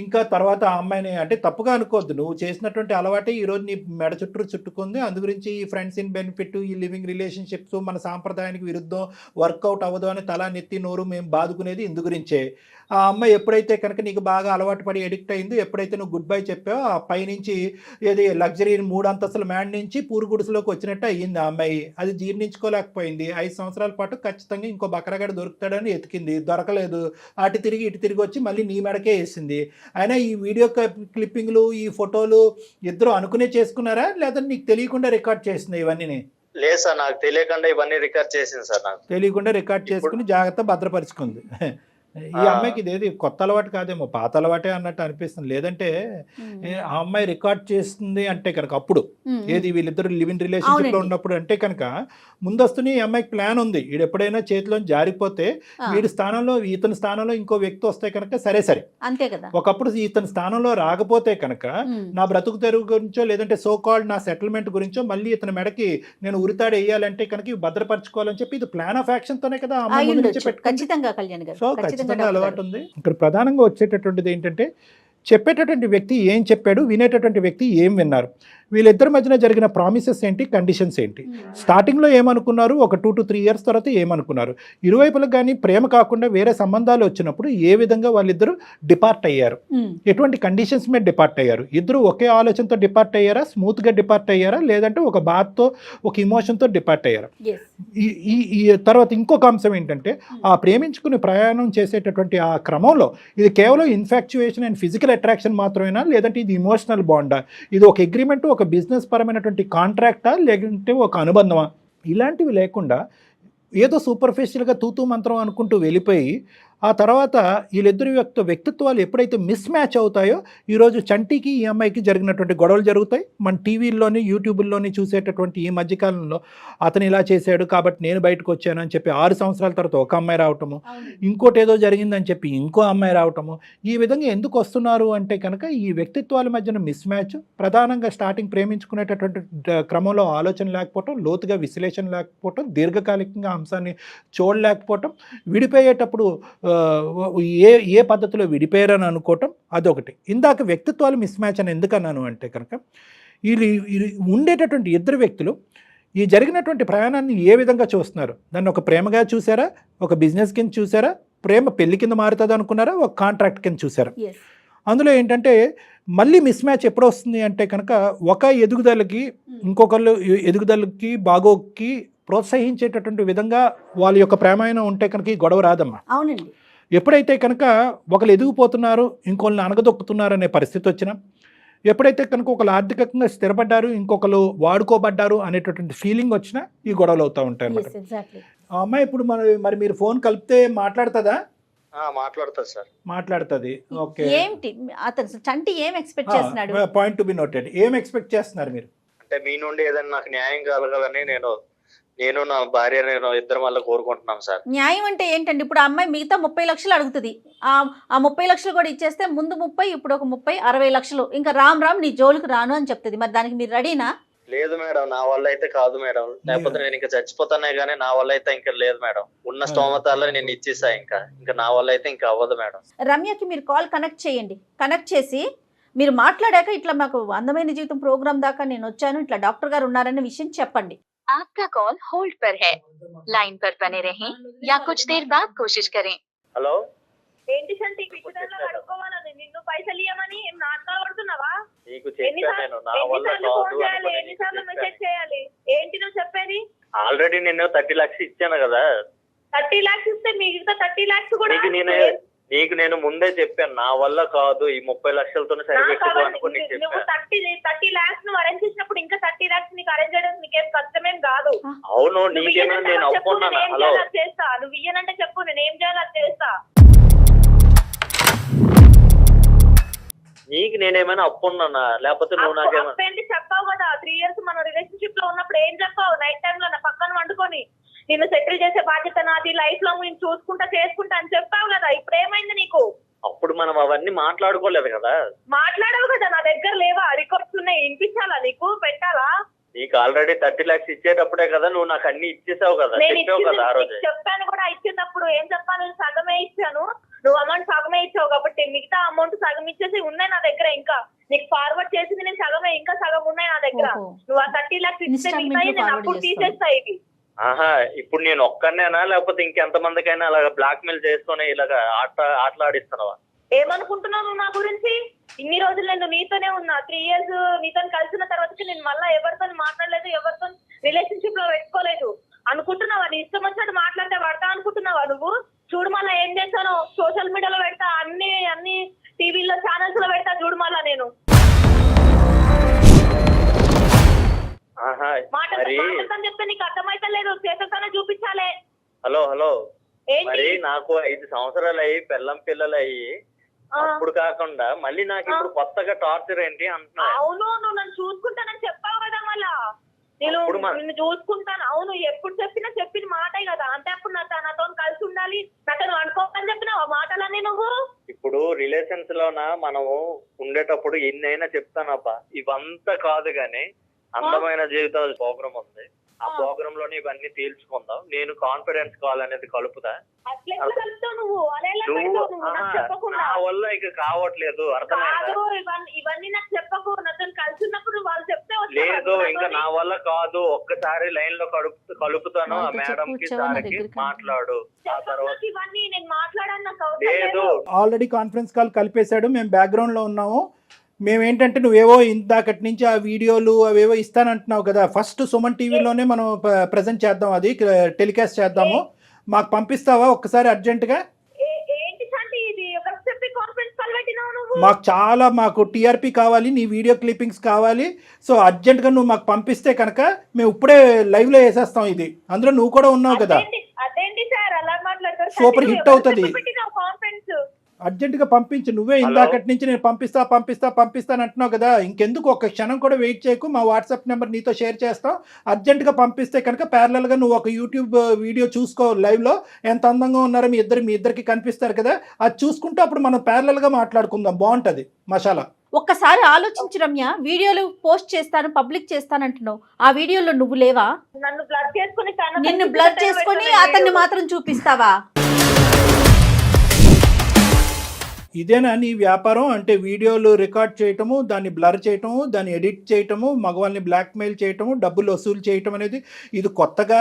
ఇంకా తర్వాత ఆ అమ్మాయిని అంటే తప్పుగా అనుకోవద్దు, నువ్వు చేసినటువంటి అలవాటే ఈరోజు నీ మెడ చుట్టుకుంది. అందు గురించి ఈ ఫ్రెండ్స్ ఇన్ బెనిఫిట్, ఈ లివింగ్ రిలేషన్షిప్స్ మన సాంప్రదాయానికి విరుద్ధం, వర్కౌట్ అవ్వదు అని తల నెత్తి నోరు మేము బాదుకునేది ఇందు గురించే. ఆ అమ్మాయి ఎప్పుడైతే కనుక నీకు బాగా అలవాటు పడి ఎడిక్ట్ అయిందో, ఎప్పుడైతే నువ్వు గుడ్ బై చెప్పావో ఆ పైనుంచి ఏది లగ్జరీ 3 అంతస్తుల మ్యాన్ నుంచి పూరుగుడిసలోకి వచ్చినట్టు అయ్యింది ఆ అమ్మాయి. అది జీర్ణించుకోలేకపోయింది. 5 సంవత్సరాల పాటు ఖచ్చితంగా ఇంకో బకరగాడు దొరుకుతాడని ఎతికింది, దొరకలేదు. అటు తిరిగి ఇటు తిరిగి వచ్చి మళ్ళీ నీ మెడకే వేసింది. అయినా ఈ వీడియో క్లిప్పింగ్లు, ఈ ఫోటోలు ఇద్దరు అనుకునే చేసుకున్నారా, లేదా నీకు తెలియకుండా రికార్డ్ చేసింది ఇవన్నీ? లేదు సార్, నాకు తెలియకుండా ఇవన్నీ రికార్డ్ చేసింది సార్. నాకు తెలియకుండా రికార్డ్ చేసుకుని జాగ్రత్త భద్రపరుచుకుంది. ఈ అమ్మాయికి ఇదేది కొత్త అలవాటు కాదేమో, పాత అలవాటే అన్నట్టు అనిపిస్తుంది. లేదంటే ఆ అమ్మాయి రికార్డ్ చేస్తుంది అంటే కనుక అప్పుడు ఏది వీళ్ళిద్దరు లివింగ్ రిలేషన్షిప్ లో ఉన్నప్పుడు అంటే కనుక ముందస్తుని ఈ అమ్మాయికి ప్లాన్ ఉంది. వీడు ఎప్పుడైనా చేతిలో జారిపోతే వీడి స్థానంలో ఇతని స్థానంలో ఇంకో వ్యక్తి వస్తే కనుక సరే అంతే కదా. ఒకప్పుడు ఇతని స్థానంలో రాకపోతే కనుక నా బ్రతుకు తెరువు గురించో లేదంటే సో కాల్డ్ నా సెటిల్మెంట్ గురించో మళ్ళీ ఇతని మెడకి నేను ఉరితాడు వేయాలంటే కనుక ఇవి భద్రపరచుకోవాలని చెప్పి ఇది ప్లాన్ ఆఫ్ యాక్షన్ తోనే కదా ఖచ్చితంగా కళ్యాణ్ గారు. సో ఖచ్చితంగా అలవాటు ఉంది. ఇక్కడ ప్రధానంగా వచ్చేటటువంటిది ఏంటంటే చెప్పేటటువంటి వ్యక్తి ఏం చెప్పాడు, వినేటటువంటి వ్యక్తి ఏం విన్నారు, వీళ్ళిద్దరి మధ్యన జరిగిన ప్రామిసెస్ ఏంటి, కండిషన్స్ ఏంటి, స్టార్టింగ్లో ఏమనుకున్నారు, ఒక 2 to 3 years తర్వాత ఏమనుకున్నారు, ఇరువైపులకు కానీ ప్రేమ కాకుండా వేరే సంబంధాలు వచ్చినప్పుడు ఏ విధంగా వాళ్ళిద్దరూ డిపార్ట్ అయ్యారు, ఎటువంటి కండిషన్స్ మీద డిపార్ట్ అయ్యారు, ఇద్దరు ఒకే ఆలోచనతో డిపార్ట్ అయ్యారా, స్మూత్గా డిపార్ట్ అయ్యారా, లేదంటే ఒక బాధతో ఒక ఇమోషన్తో డిపార్ట్ అయ్యారా. ఈ తర్వాత ఇంకొక అంశం ఏంటంటే ఆ ప్రేమించుకుని ప్రయాణం చేసేటటువంటి ఆ క్రమంలో ఇది కేవలం ఇన్ఫాక్చుయేషన్ అండ్ ఫిజికల్ అట్రాక్షన్ మాత్రమేనా, లేదంటే ఇది ఇమోషనల్ బాండా, ఇది ఒక అగ్రిమెంట్, ఒక బిజినెస్ పరమైనటువంటి కాంట్రాక్టా, లేదంటే ఒక అనుబంధమా, ఇలాంటివి లేకుండా ఏదో సూపర్ఫిషియల్గా తూతూ మంత్రం అనుకుంటూ వెళ్ళిపోయి ఆ తర్వాత వీళ్ళిద్దరి వ్యక్తిత్వాలు ఎప్పుడైతే మిస్ మ్యాచ్ అవుతాయో ఈరోజు చంటికి ఈ అమ్మాయికి జరిగినటువంటి గొడవలు జరుగుతాయి. మన టీవీల్లోని యూట్యూబ్లోని చూసేటటువంటి ఈ మధ్యకాలంలో అతను ఇలా చేశాడు కాబట్టి నేను బయటకు వచ్చాను అని చెప్పి 6 సంవత్సరాల తర్వాత ఒక అమ్మాయి రావటము, ఇంకోటి ఏదో జరిగిందని చెప్పి ఇంకో అమ్మాయి రావటము, ఈ విధంగా ఎందుకు వస్తున్నారు అంటే కనుక ఈ వ్యక్తిత్వాల మధ్యన మిస్ మ్యాచ్, ప్రధానంగా స్టార్టింగ్ ప్రేమించుకునేటటువంటి క్రమంలో ఆలోచన లేకపోవటం, లోతుగా విశ్లేషణ లేకపోవటం, దీర్ఘకాలికంగా అంశాన్ని చూడలేకపోవటం, విడిపోయేటప్పుడు ఏ పద్ధతిలో విడిపోయారని అనుకోవటం, అదొకటి. ఇందాక వ్యక్తిత్వాలు మిస్ మ్యాచ్ అని ఎందుకన్నాను అంటే కనుక వీళ్ళు ఉండేటటువంటి ఇద్దరు వ్యక్తులు ఈ జరిగినటువంటి ప్రయాణాన్ని ఏ విధంగా చూస్తున్నారు, దాన్ని ఒక ప్రేమగా చూసారా, ఒక బిజినెస్ కింద చూసారా, ప్రేమ పెళ్లి కింద మారుతుంది అనుకున్నారా, ఒక కాంట్రాక్ట్ కింద చూసారా. అందులో ఏంటంటే మళ్ళీ మిస్ మ్యాచ్ ఎప్పుడు వస్తుంది అంటే కనుక ఒక ఎదుగుదలకి ఇంకొకళ్ళు ఎదుగుదలకి బాగోకి ప్రోత్సహించేటటువంటి విధంగా వాళ్ళ యొక్క ప్రేమాయణం ఉంటే కనుక ఈ గొడవ రాదమ్మా. అవునండి. ఎప్పుడైతే కనుక ఒకళ్ళు ఎదిగిపోతున్నారు, ఇంకొకరిని అనగదొక్కుతున్నారు అనే పరిస్థితి వచ్చినా, ఎప్పుడైతే కనుక ఒకళ్ళు ఆర్థికంగా స్థిరపడ్డారు, ఇంకొకరు వాడుకోబడ్డారు అనేటటువంటి ఫీలింగ్ వచ్చినా ఈ గొడవలు అవుతూ ఉంటాయి అన్నమాట. ఆ అమ్మాయి ఇప్పుడు మరి మీరు ఫోన్ కలిపితే మాట్లాడుతుందా? మాట్లాడుతుంది సార్. మాట్లాడుతుంది. ఓకే. ఏంటి అతను చంటి ఏం ఎక్స్పెక్ట్ చేస్తున్నాడు? Point to be noted. ఏం ఎక్స్పెక్ట్ చేస్తున్నారు మీరు? అంటే మీ నుండి ఏదైనా నాకు న్యాయం కలగాలని నేను నా భార్య ఇద్దరం వల్ల కోరుకుంటున్నాం సార్. న్యాయం అంటే ఏంటండి? ఇప్పుడు ఆ అమ్మాయి మిగతా 30 లక్షలు అడుగుతుంది. ఆ 30 లక్షలు కూడా ఇచ్చేస్తే ముందు 30, ఇప్పుడు ఒక 30, 60 లక్షలు ఇంకా రామ్ నీ జోలికి రాను అని చెప్తుంది. మరి దానికి మీరు రెడీనా? లేదు మేడం, నా వల్ల అయితే కాదు మేడం. లేకపోతే నేను ఇంకా చచ్చిపోతానే గానీ నా వల్ల అయితే ఇంకా లేదు మేడం. ఉన్న స్తోమతాల్లో నేను ఇచ్చేసా. ఇంకా నా వల్ల అయితే ఇంకా అవ్వదు మేడం. రమ్యకి మీరు కాల్ కనెక్ట్ చేయండి. కనెక్ట్ చేసి మీరు మాట్లాడాక ఇట్లా మాకు అందమైన జీవితం ప్రోగ్రామ్ దాకా నేను వచ్చాను, ఇట్లా డాక్టర్ గారు ఉన్నారనే విషయం చెప్పండి. आपका कॉल होल्ड पर है, लाइन पर बने रहें या कुछ देर बाद कोशिश करें. హలో, ఏంటి సంటి పిచ్చిదానిలో అడుక్కోవాలని నిన్ను పైసలు ఇవ్వమని ఏం నాటకాలు పడుతున్నావా? నీకు చెప్పాను నా వల్ల కాదు. ఎన్నిసార్లు మెసేజ్ చేయాలి? ఏంటి నువ్వు చెప్పేది? ఆల్రెడీ నేను 30 lakhs ఇచ్చాను కదా. 30 lakhs ఇస్తే మిగతా 30 lakhs కూడా నీకు నేను ముందే చెప్పాను నా వల్ల కాదు, ఈ 30 లక్షలతోనే సరిపెట్టుకో అనుకుని నువ్వు 30 lakhs నువ్వు అరేంజ్ చేసినప్పుడు ఇంకా 30 lakhs నీకు అరేంజ్ చేయడం నీకేం కష్టమేం కాదు. అవును, నీకేమైనా నేను అప్పుకున్నాను. హలో, చేస్తా. నువ్వు ఇయ్యనంటే చెప్పు, నేను ఏం చేయాలి అది చేస్తా. నీకు నేనేమైనా అప్పున్నానా? లేకపోతే నువ్వు నాకేమైనా చెప్పావు కదా 3 years మన రిలేషన్షిప్ లో ఉన్నప్పుడు ఏం చెప్పావు? నైట్ టైమ్ లో నా పక్కన వండుకొని నిన్ను సెటిల్ చేసే బాధ్యత నాది, లైఫ్ లాంగ్ నేను చేసుకుంటా అని చెప్పావు కదా. ఇప్పుడు ఏమైంది నీకు? అప్పుడు మనం అవన్నీ మాట్లాడుకోలేదు కదా. మాట్లాడవు కదా, నా దగ్గర లేవా? రికార్డ్స్ ఉన్నాయి, వినిపించాలా నీకు? పెట్టాలా? నీకు ఆల్రెడీ 30 lakhs ఇచ్చేటప్పుడే కదా నువ్వు నాకు అన్ని ఇచ్చేసావు కదా. చెప్పావు కదా ఆ రోజు. చెప్పాను కూడా. ఇచ్చినప్పుడు ఏం చెప్పాను? సగమే ఇచ్చాను. నువ్వు అమౌంట్ సగమే ఇచ్చావు కాబట్టి మిగతా అమౌంట్ సగం ఇచ్చేసి ఉన్నాయి నా దగ్గర. ఇంకా నీకు ఫార్వర్డ్ చేసింది నేను సగమే, ఇంకా సగం ఉన్నాయి నా దగ్గర. ఓహో. నువ్వు ఆ 30 lakhs ఇస్తే Installment మిగతాయి లో నేను forward అప్పుడు చేస్తాను. తీసేస్తా ఇవి. ఆహా, ఇప్పుడు నేను ఒక్కనేనా లేకపోతే ఇంకెంతమందికైనా అలాగా బ్లాక్ మెయిల్ చేసుకొని ఇలాగా ఆటలాడిస్తున్నావా? ఏమనుకుంటున్నావు నువ్వు నా గురించి? ఇన్ని రోజులు నేను నీతోనే ఉన్నా, 3 years నీతో కలిసిన తర్వాతకి నేను మళ్ళీ ఎవరితో మాట్లాడలేదు, ఎవరితో రిలేషన్షిప్ లో పెట్టుకోలేదు. అనుకుంటున్నావా నీ ఇష్టం వచ్చినట్టు మాట్లాడితే పడతా అనుకుంటున్నావా నువ్వు? చూడు మళ్ళీ ఏం చేశాను, సోషల్ మీడియాలో పెడతా, అన్ని టీవీలో ఛానల్స్ లో పెడతా చూడు మళ్ళా నేను. ఆహా, మాటలతో మరి చెప్తే నీకు అర్థమైతే లేదు, చేతులతోనే చూపించాలే. హలో ఏంటి? మరి నాకు 5 సంవత్సరాలు అయ్యి పిల్లలు అయ్యి అప్పుడు కాకుండా మళ్ళీ నాకు ఇప్పుడు కొత్తగా టార్చర్ ఏంటి అంటున్నా. అవును, నువ్వు నన్ను చూసుకుంటానని చెప్పావు కదా మళ్ళా. నేను నిన్ను చూసుకుంటాను. అవును, ఎప్పుడు చెప్పిన మాటే కదా. అంటే అప్పుడు నాతో కలిసి ఉండాలి, నాతో అనుకోవాలని చెప్పినావు ఆ మాటలన్నీ నువ్వు. ఇప్పుడు రిలేషన్స్ లోన మనము ఉండేటప్పుడు ఎన్నైనా చెప్తానబ్బా, ఇవంతా కాదు గాని అందమైన జీవితాల ప్రోగ్రామ్ ఉంది, ఆ ప్రోగ్రామ్ లోనే ఇవన్నీ తేల్చుకుందాం. నేను కాన్ఫిడెన్స్ కాల్ అనేది కలుపుతా. అట్లా ఎట్లా కలుపుతావు నువ్వు? అలా ఎలా నువ్వు పెడతావు నువ్వు నాకు చెప్పకుండా? నా వల్ల ఇక కావట్లేదు, అర్థమైందా? కాదు, ఇవన్నీ నాకు చెప్పకు. నాతో కలిసి ఉన్నప్పుడు వాళ్ళు చెప్తే లేదు, ఇంకా నా వల్ల కాదు. ఒక్కసారి లైన్ లో కలుపుతాను, ఆ వాళ్ళతో మేడం కి చెప్పొచ్చావా నా సార్కి దగ్గరికి? మాట్లాడు. ఆ తర్వాత ఇవన్నీ నేను మాట్లాడాను, నాకు అవసరం లేదు, లేదు. ఆల్రెడీ కాన్ఫరెన్స్ కాల్ కలిపేశాడు, మేము బ్యాక్గ్రౌండ్లో ఉన్నాము. మేమేంటంటే నువ్వేవో ఇందాకటి నుంచి ఆ వీడియోలు అవేవో ఇస్తానంటున్నావు కదా, ఫస్ట్ సుమన్ టీవీలోనే మనం ప్రజెంట్ చేద్దాం, అది టెలికాస్ట్ చేద్దాము. మాకు పంపిస్తావా ఒక్కసారి అర్జెంటుగా? ఏంటి సంటి ఇది? ఒక చెప్పి కాన్ఫరెన్స్ కాల్ పెట్టినావు నువ్వు. మాకు టీఆర్పీ కావాలి, నీ వీడియో క్లిప్పింగ్స్ కావాలి. సో అర్జెంటుగా నువ్వు మాకు పంపిస్తే కనుక మేము ఇప్పుడే లైవ్లో వేసేస్తాం ఇది. అందులో నువ్వు కూడా ఉన్నావు కదా. అదేంటి సార్ అలా మాట్లాడతారు? సూపర్ హిట్ అవుతుంది. కాన్ఫరెన్స్ అర్జెంటుగా పంపించు. నువ్వే ఇందాకటి నుంచి నేను పంపిస్తాను అంటున్నావు కదా. ఇంకెందుకు ఒక్క క్షణం కూడా వెయిట్ చేయకు, మా వాట్సాప్ నెంబర్ నీతో షేర్ చేస్తాం. అర్జెంటుగా పంపిస్తే కనుక ప్యారలల్గా నువ్వు ఒక యూట్యూబ్ వీడియో చూసుకో, లైవ్లో ఎంత అందంగా ఉన్నారో మీ ఇద్దరికి కనిపిస్తారు కదా, అది చూసుకుంటూ అప్పుడు మనం ప్యారలల్గా మాట్లాడుకుందాం, బాగుంటుంది మసాలా. ఒక్కసారి ఆలోచించు రమ్య, వీడియోలు పోస్ట్ చేస్తాను, పబ్లిక్ చేస్తానంటున్నావు, ఆ వీడియోలో నువ్వు లేవా? నన్ను బ్లర్ చేసుకుని నిన్ను బ్లర్ చేసుకొని అతన్ని మాత్రం చూపిస్తావా? ఇదేనా నీ వ్యాపారం? అంటే వీడియోలు రికార్డ్ చేయటము, దాన్ని బ్లర్ చేయటము, దాన్ని ఎడిట్ చేయటము, మగవాళ్ళని బ్లాక్మెయిల్ చేయటము, డబ్బులు వసూలు చేయటం అనేది ఇది కొత్తగా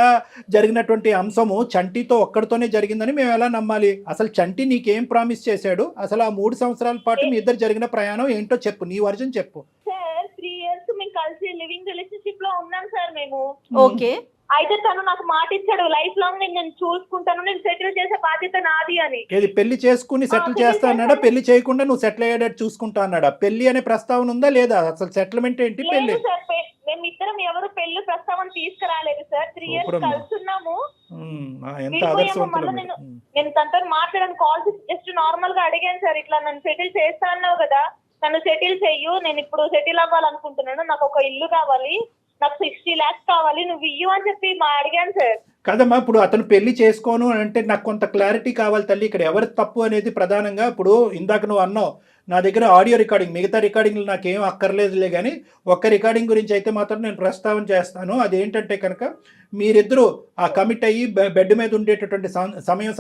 జరిగినటువంటి అంశము. చంటితో ఒక్కడితోనే జరిగిందని మేము ఎలా నమ్మాలి? అసలు చంటి నీకేం ప్రామిస్ చేశాడు? అసలు ఆ 3 సంవత్సరాల పాటు మీ ఇద్దరు జరిగిన ప్రయాణం ఏంటో చెప్పు, నీ వర్జన్ చెప్పు. సార్ 3 years మేము కలిసి లివింగ్ రిలేషన్షిప్ లో ఉన్నాం సార్ మేము. ఓకే, అయితే తను నాకు మాట ఇచ్చాడు, లైఫ్ లాంగ్ నేను చూసుకుంటాను, నేను సెటిల్ చేసే బాధ్యత నాది అని. ఏది పెళ్లి చేసుకుని సెటిల్ చేస్తా అన్నాడా? పెళ్లి చేయకుండా నువ్వు సెటిల్ అయ్యేటట్టు చూసుకుంటా అన్నాడా? పెళ్లి అనే ప్రస్తావన ఉందా లేదా? అసలు సెటిల్మెంట్ ఏంటి? పెళ్లి లేదు సార్, మేమిద్దరం ఎవరు పెళ్లి ప్రస్తావన తీసుకురాలేదు సార్. 3 years కలుస్తున్నాము, ఎంత ఆదర్శవంతులు. నేను తనతో మాట్లాడాను, కాల్ జస్ట్ నార్మల్ గా అడిగాను సార్, ఇట్లా నన్ను సెటిల్ చేస్తా అన్నావు కదా, నన్ను సెటిల్ చెయ్యు, నేను ఇప్పుడు సెటిల్ అవ్వాలనుకుంటున్నాను, నాకు ఒక ఇల్లు కావాలి, నాకు 60 lakhs కావాలి, నువ్వు ఇయ్యు అని చెప్పి అడిగాను సార్. కదమ్మా, ఇప్పుడు అతను పెళ్లి చేసుకోను అంటే నాకు కొంత క్లారిటీ కావాలి తల్లి. ఇక్కడ ఎవరి తప్పు అనేది ప్రధానంగా, ఇప్పుడు ఇందాక నువ్వు అన్నావు నా దగ్గర ఆడియో రికార్డింగ్, మిగతా రికార్డింగ్లు నాకేం అక్కర్లేదులే, కానీ ఒక్క రికార్డింగ్ గురించి అయితే మాత్రం నేను ప్రస్తావన చేస్తాను. అదేంటంటే కనుక మీరిద్దరూ ఆ కమిట్ అయ్యి బెడ్ మీద ఉండేటటువంటి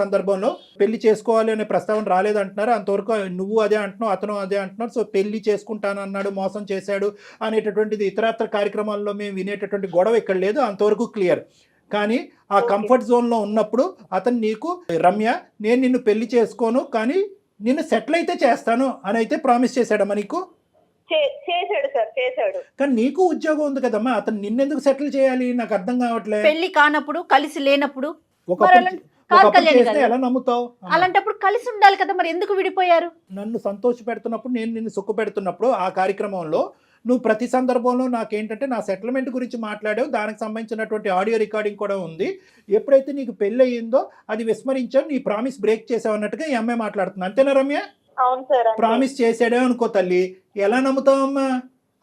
సందర్భంలో పెళ్లి చేసుకోవాలి అనే ప్రస్తావన రాలేదంటున్నారు. అంతవరకు నువ్వు అదే అంటున్నావు, అతను అదే అంటున్నారు. సో పెళ్లి చేసుకుంటాను అన్నాడు, మోసం చేశాడు అనేటటువంటిది ఇతరత్ర కార్యక్రమాల్లో మేము వినేటటువంటి గొడవ ఇక్కడ లేదు, అంతవరకు క్లియర్. కానీ ఆ కంఫర్ట్ జోన్లో ఉన్నప్పుడు అతను నీకు, రమ్య నేను నిన్ను పెళ్లి చేసుకోను కానీ నిన్ను సెటిల్ అయితే చేస్తాను అని అయితే ప్రామిస్ చేశాడమ్మా నీకు? చేశాడు సార్, చేశాడు. కానీ నీకు ఉద్యోగం ఉంది కదమ్మా, అతను నిన్నెందుకు సెటిల్ చేయాలి? నాకు అర్థం కావట్లే. పెళ్లి కానప్పుడు, కలిసి లేనప్పుడు ఒకప్పుడు చేస్తే ఎలా నమ్ముతావు? అలాంటప్పుడు కలిసి ఉండాలి కదా, మరి ఎందుకు విడిపోయారు? నన్ను సంతోష పెడుతున్నప్పుడు, నేను నిన్ను సుఖ పెడుతున్నప్పుడు ఆ కార్యక్రమంలో నువ్వు ప్రతి సందర్భంలో నాకేంటంటే నా సెటిల్మెంట్ గురించి మాట్లాడావు, దానికి సంబంధించినటువంటి ఆడియో రికార్డింగ్ కూడా ఉంది. ఎప్పుడైతే నీకు పెళ్ళి అయ్యిందో అది విస్మరించావు, నీ ప్రామిస్ బ్రేక్ చేసావు అన్నట్టుగా ఈ అమ్మాయి మాట్లాడుతుంది. అంతేనా రమ్య? అవును సార్. ప్రామిస్ చేసాడే అనుకో తల్లి, ఎలా నమ్ముతావమ్మా?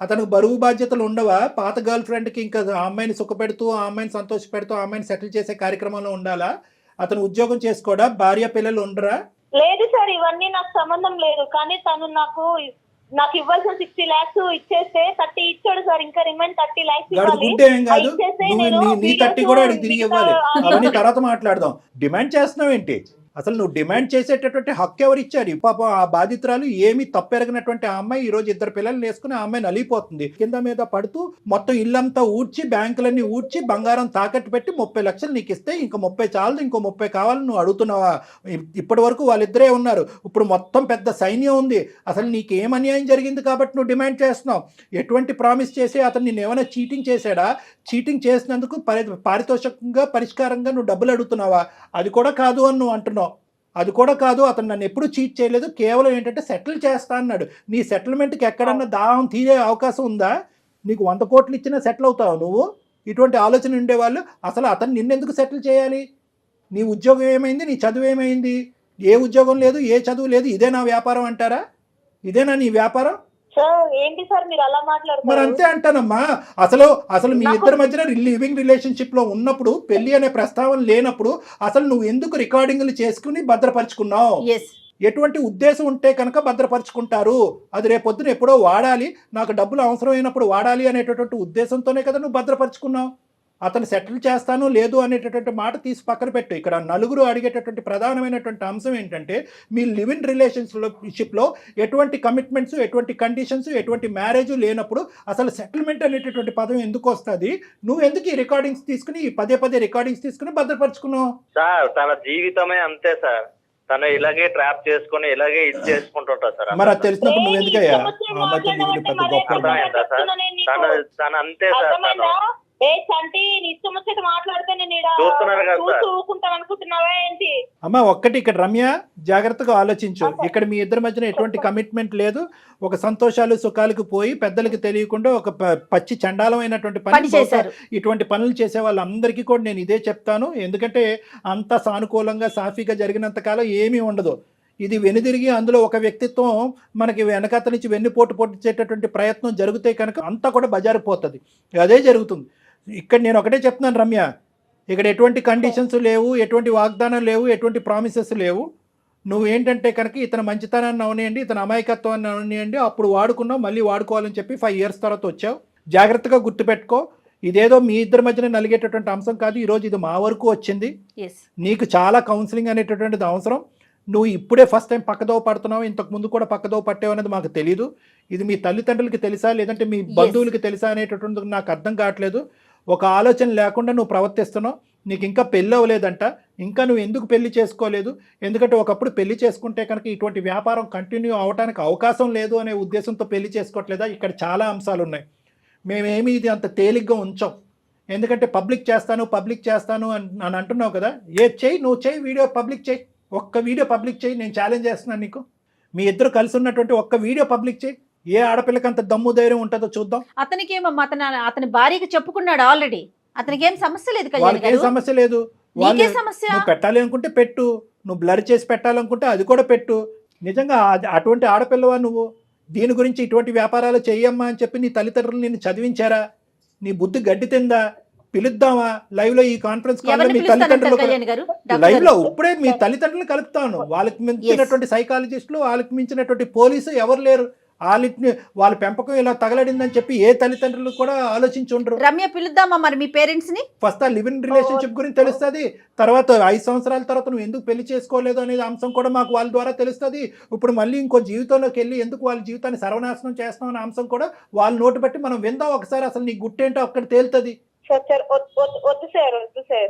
అతనికి బరువు బాధ్యతలు ఉండవా? పాత గర్ల్ ఫ్రెండ్కి ఇంకా ఆ అమ్మాయిని సుఖపెడుతూ, ఆ అమ్మాయిని సంతోష పెడుతూ, ఆ అమ్మాయిని సెటిల్ చేసే కార్యక్రమంలో ఉండాలా? అతను ఉద్యోగం చేసుకోడా? భార్య పిల్లలు ఉండరా? లేదు సార్, ఇవన్నీ నాకు సంబంధం లేదు. కానీ తను నాకు ఇవ్వాల్సిన 60 lakhs ఇచ్చేస్తే 30 ఇచ్చాడు సార్, ఇంకా రిమైన్ 30 lakhs ఇవ్వాలి. ఏం కాదు, నీ 30 కూడా అడిగి తిరిగి ఇవ్వాలి. అవన్నీ తర్వాత మాట్లాడదాం. డిమాండ్ చేస్తున్నావు ఏంటి? అసలు నువ్వు డిమాండ్ చేసేటటువంటి హక్కు ఎవరు ఇచ్చారు? పాపం ఆ బాధితురాలు ఏమీ తప్పెరగినటువంటి ఆ అమ్మాయి ఈ రోజు 2 పిల్లల్ని వేసుకుని ఆ అమ్మాయి నలిగిపోతుంది. కింద మీద పడుతూ మొత్తం ఇల్లంతా ఊడ్చి బ్యాంకులన్నీ ఊడ్చి బంగారం తాకట్టు పెట్టి 30 లక్షలు నీకు ఇస్తే ఇంకా 30 చాలదు, ఇంకో 30 కావాలని నువ్వు అడుగుతున్నావా? ఇప్పటి వరకు వాళ్ళిద్దరే ఉన్నారు, ఇప్పుడు మొత్తం పెద్ద సైన్యం ఉంది. అసలు నీకు ఏం అన్యాయం జరిగింది కాబట్టి నువ్వు డిమాండ్ చేస్తున్నావు? ఎటువంటి ప్రామిస్ చేసి అతను నేను ఏమైనా చీటింగ్ చేశాడా? చీటింగ్ చేసినందుకు పారితోషికంగా పరిష్కారంగా నువ్వు డబ్బులు అడుగుతున్నావా? అది కూడా కాదు అని నువ్వు అంటున్నావు. అది కూడా కాదు, అతను నన్ను ఎప్పుడు చీట్ చేయలేదు, కేవలం ఏంటంటే సెటిల్ చేస్తా అన్నాడు. నీ సెటిల్మెంట్కి ఎక్కడన్నా దాహం తీరే అవకాశం ఉందా? నీకు 100 కోట్లు ఇచ్చినా సెటిల్ అవుతావు నువ్వు? ఇటువంటి ఆలోచన ఉండేవాళ్ళు అసలు అతను నిన్నెందుకు సెటిల్ చేయాలి? నీ ఉద్యోగం ఏమైంది? నీ చదువు ఏమైంది? ఏ ఉద్యోగం లేదు, ఏ చదువు లేదు, ఇదే నా వ్యాపారం అంటారా? ఇదేనా నీ వ్యాపారం? సార్ ఏంటి సార్ మీరు అలా మరి మాట్లాడుతున్నారు? అంతే అంటానమ్మా. అసలు మీ ఇద్దరి మధ్యన లివింగ్ రిలేషన్షిప్ లో ఉన్నప్పుడు, పెళ్లి అనే ప్రస్తావన లేనప్పుడు అసలు నువ్వు ఎందుకు రికార్డింగ్లు చేసుకుని భద్రపరుచుకున్నావు? ఎస్, ఎటువంటి ఉద్దేశం ఉంటే కనుక భద్రపరుచుకుంటారు? అది రేపొద్దున ఎప్పుడో వాడాలి, నాకు డబ్బులు అవసరమైనప్పుడు వాడాలి అనేటటువంటి ఉద్దేశంతోనే కదా నువ్వు భద్రపరుచుకున్నావు. అతను సెటిల్ చేస్తాను లేదు అనేటటువంటి మాట తీసి పక్కన పెట్టు. ఇక్కడ నలుగురు అడిగేటటువంటి ప్రధానమైనటువంటి అంశం ఏంటంటే, మీ లివింగ్ రిలేషన్షిప్లో ఎటువంటి కమిట్మెంట్స్, ఎటువంటి కండిషన్స్, ఎటువంటి మ్యారేజ్ లేనప్పుడు అసలు సెటిల్మెంట్ అనేటటువంటి పదం ఎందుకు వస్తుంది? నువ్వు ఎందుకు ఈ రికార్డింగ్స్ తీసుకుని, ఈ పదే రికార్డింగ్స్ తీసుకుని భద్రపరుచుకున్నావు? సార్ తన జీవితమే అంతే సార్, తను ఇలాగే ట్రాప్ చేసుకుని ఇలాగే ఇది చేసుకుంటుంటా సార్. మరి అది తెలిసినప్పుడు నువ్వు ఎందుకయ్యా పెద్ద గొప్ప? అర్థమైందా సార్? తను అంతే సార్. తను చంటి ఇష్టం వచ్చేది మాట్లాడితే నేను చూస్తున్నారు కదా సార్. ఊరుకుంటాను అనుకుంటున్నావా ఏంటి? అమ్మ ఒక్కటి ఇక్కడ రమ్య జాగ్రత్తగా ఆలోచించు. ఇక్కడ మీ ఇద్దరి మధ్యన ఎటువంటి కమిట్మెంట్ లేదు. ఒక సంతోషాలు సుఖాలకు పోయి పెద్దలకి తెలియకుండా ఒక పచ్చి చండాలమైనటువంటి పని చేశారు. ఇటువంటి పనులు చేసే వాళ్ళందరికీ కూడా నేను ఇదే చెప్తాను. ఎందుకంటే అంత సానుకూలంగా సాఫీగా జరిగినంత కాలం ఏమీ ఉండదు. ఇది వెనుదిరిగి అందులో ఒక వ్యక్తిత్వం మనకి వెనకాత నుంచి వెన్నుపోటు పొట్టించేటటువంటి ప్రయత్నం జరిగితే కనుక అంతా కూడా బజారిపోతుంది. అదే జరుగుతుంది. ఇక్కడ నేను ఒకటే చెప్తున్నాను రమ్య, ఇక్కడ ఎటువంటి కండిషన్స్ లేవు, ఎటువంటి వాగ్దానం లేవు, ఎటువంటి ప్రామిసెస్ లేవు. నువ్వు ఏంటంటే కనుక ఇతను మంచితనాన్ని అవనియండి, ఇతను అమాయకత్వాన్ని అవనియండి, అప్పుడు వాడుకున్నావు, మళ్ళీ వాడుకోవాలని చెప్పి 5 years తర్వాత వచ్చావు. జాగ్రత్తగా గుర్తుపెట్టుకో, ఇదేదో మీ ఇద్దరి మధ్యన నలిగేటటువంటి అంశం కాదు. ఈరోజు ఇది మా వరకు వచ్చింది. నీకు చాలా కౌన్సిలింగ్ అనేటటువంటిది అవసరం. నువ్వు ఇప్పుడే ఫస్ట్ టైం పక్కదోవ పడుతున్నావు, ఇంతకు ముందు కూడా పక్కదోవ పట్టావు అనేది మాకు తెలీదు. ఇది మీ తల్లిదండ్రులకి తెలుసా లేదంటే మీ బంధువులకి తెలుసా అనేటటువంటిది నాకు అర్థం కావట్లేదు. ఒక ఆలోచన లేకుండా నువ్వు ప్రవర్తిస్తున్నావు. నీకు ఇంకా పెళ్ళి అవ్వలేదంట, ఇంకా నువ్వు ఎందుకు పెళ్లి చేసుకోలేదు? ఎందుకంటే ఒకప్పుడు పెళ్లి చేసుకుంటే కనుక ఇటువంటి వ్యాపారం కంటిన్యూ అవడానికి అవకాశం లేదు అనే ఉద్దేశంతో పెళ్లి చేసుకోవట్లేదా? ఇక్కడ చాలా అంశాలు ఉన్నాయి. మేమేమి ఇది అంత తేలిగ్గా ఉంచాం. ఎందుకంటే పబ్లిక్ చేస్తాను అని అంటున్నావు కదా. నువ్వు చేయి, వీడియో పబ్లిక్ చేయి, ఒక్క వీడియో పబ్లిక్ చేయి. నేను ఛాలెంజ్ చేస్తున్నాను నీకు. మీ ఇద్దరు కలిసి ఉన్నటువంటి ఒక్క వీడియో పబ్లిక్ చేయి. ఏ ఆడపిల్లకి అంత దమ్ము ధైర్యం ఉంటుందో చూద్దాం. అతనికి ఏమమ్మా, అతని భార్యకి చెప్పుకున్నాడు ఆల్రెడీ. అతనికి ఏం సమస్య లేదు, వాళ్ళకి ఏం సమస్య లేదు. సమస్య నువ్వు పెట్టాలి అనుకుంటే పెట్టు, నువ్వు బ్లర్ చేసి పెట్టాలనుకుంటే అది కూడా పెట్టు. నిజంగా అటువంటి ఆడపిల్లవా నువ్వు? దీని గురించి ఇటువంటి వ్యాపారాలు చెయ్యమ్మా అని చెప్పి నీ తల్లిదండ్రులు నిన్ను చదివించారా? నీ బుద్ధి గడ్డి తిందా? పిలుద్దామా లైవ్ లో? ఈ కాన్ఫరెన్స్ కాల్ లో మీ తల్లిదండ్రులు లైవ్ లో ఇప్పుడే మీ తల్లిదండ్రులు కలుపుతాను. వాళ్ళకి మించినటువంటి సైకాలజిస్టులు, వాళ్ళకి మించినటువంటి పోలీసు ఎవరు లేరు. వాళ్ళ పెంపకం ఇలా తగలడిందని చెప్పి ఏ తల్లిదండ్రులు కూడా ఆలోచించి ఉండరు. రమ్య పిలుద్దామా మరి మీ పేరెంట్స్ ని? ఫస్ట్ ఆ లివింగ్ రిలేషన్షిప్ గురించి తెలుస్తుంది. తర్వాత 5 సంవత్సరాల తర్వాత నువ్వు ఎందుకు పెళ్లి చేసుకోలేదు అనేది అంశం కూడా మాకు వాళ్ళ ద్వారా తెలుస్తుంది. ఇప్పుడు మళ్ళీ ఇంకో జీవితంలోకి వెళ్ళి ఎందుకు వాళ్ళ జీవితాన్ని సర్వనాశనం చేస్తాం అనే అంశం కూడా వాళ్ళ నోటు బట్టి మనం విందాం ఒకసారి. అసలు నీ గుట్టేంటో అక్కడ తేలుతుంది.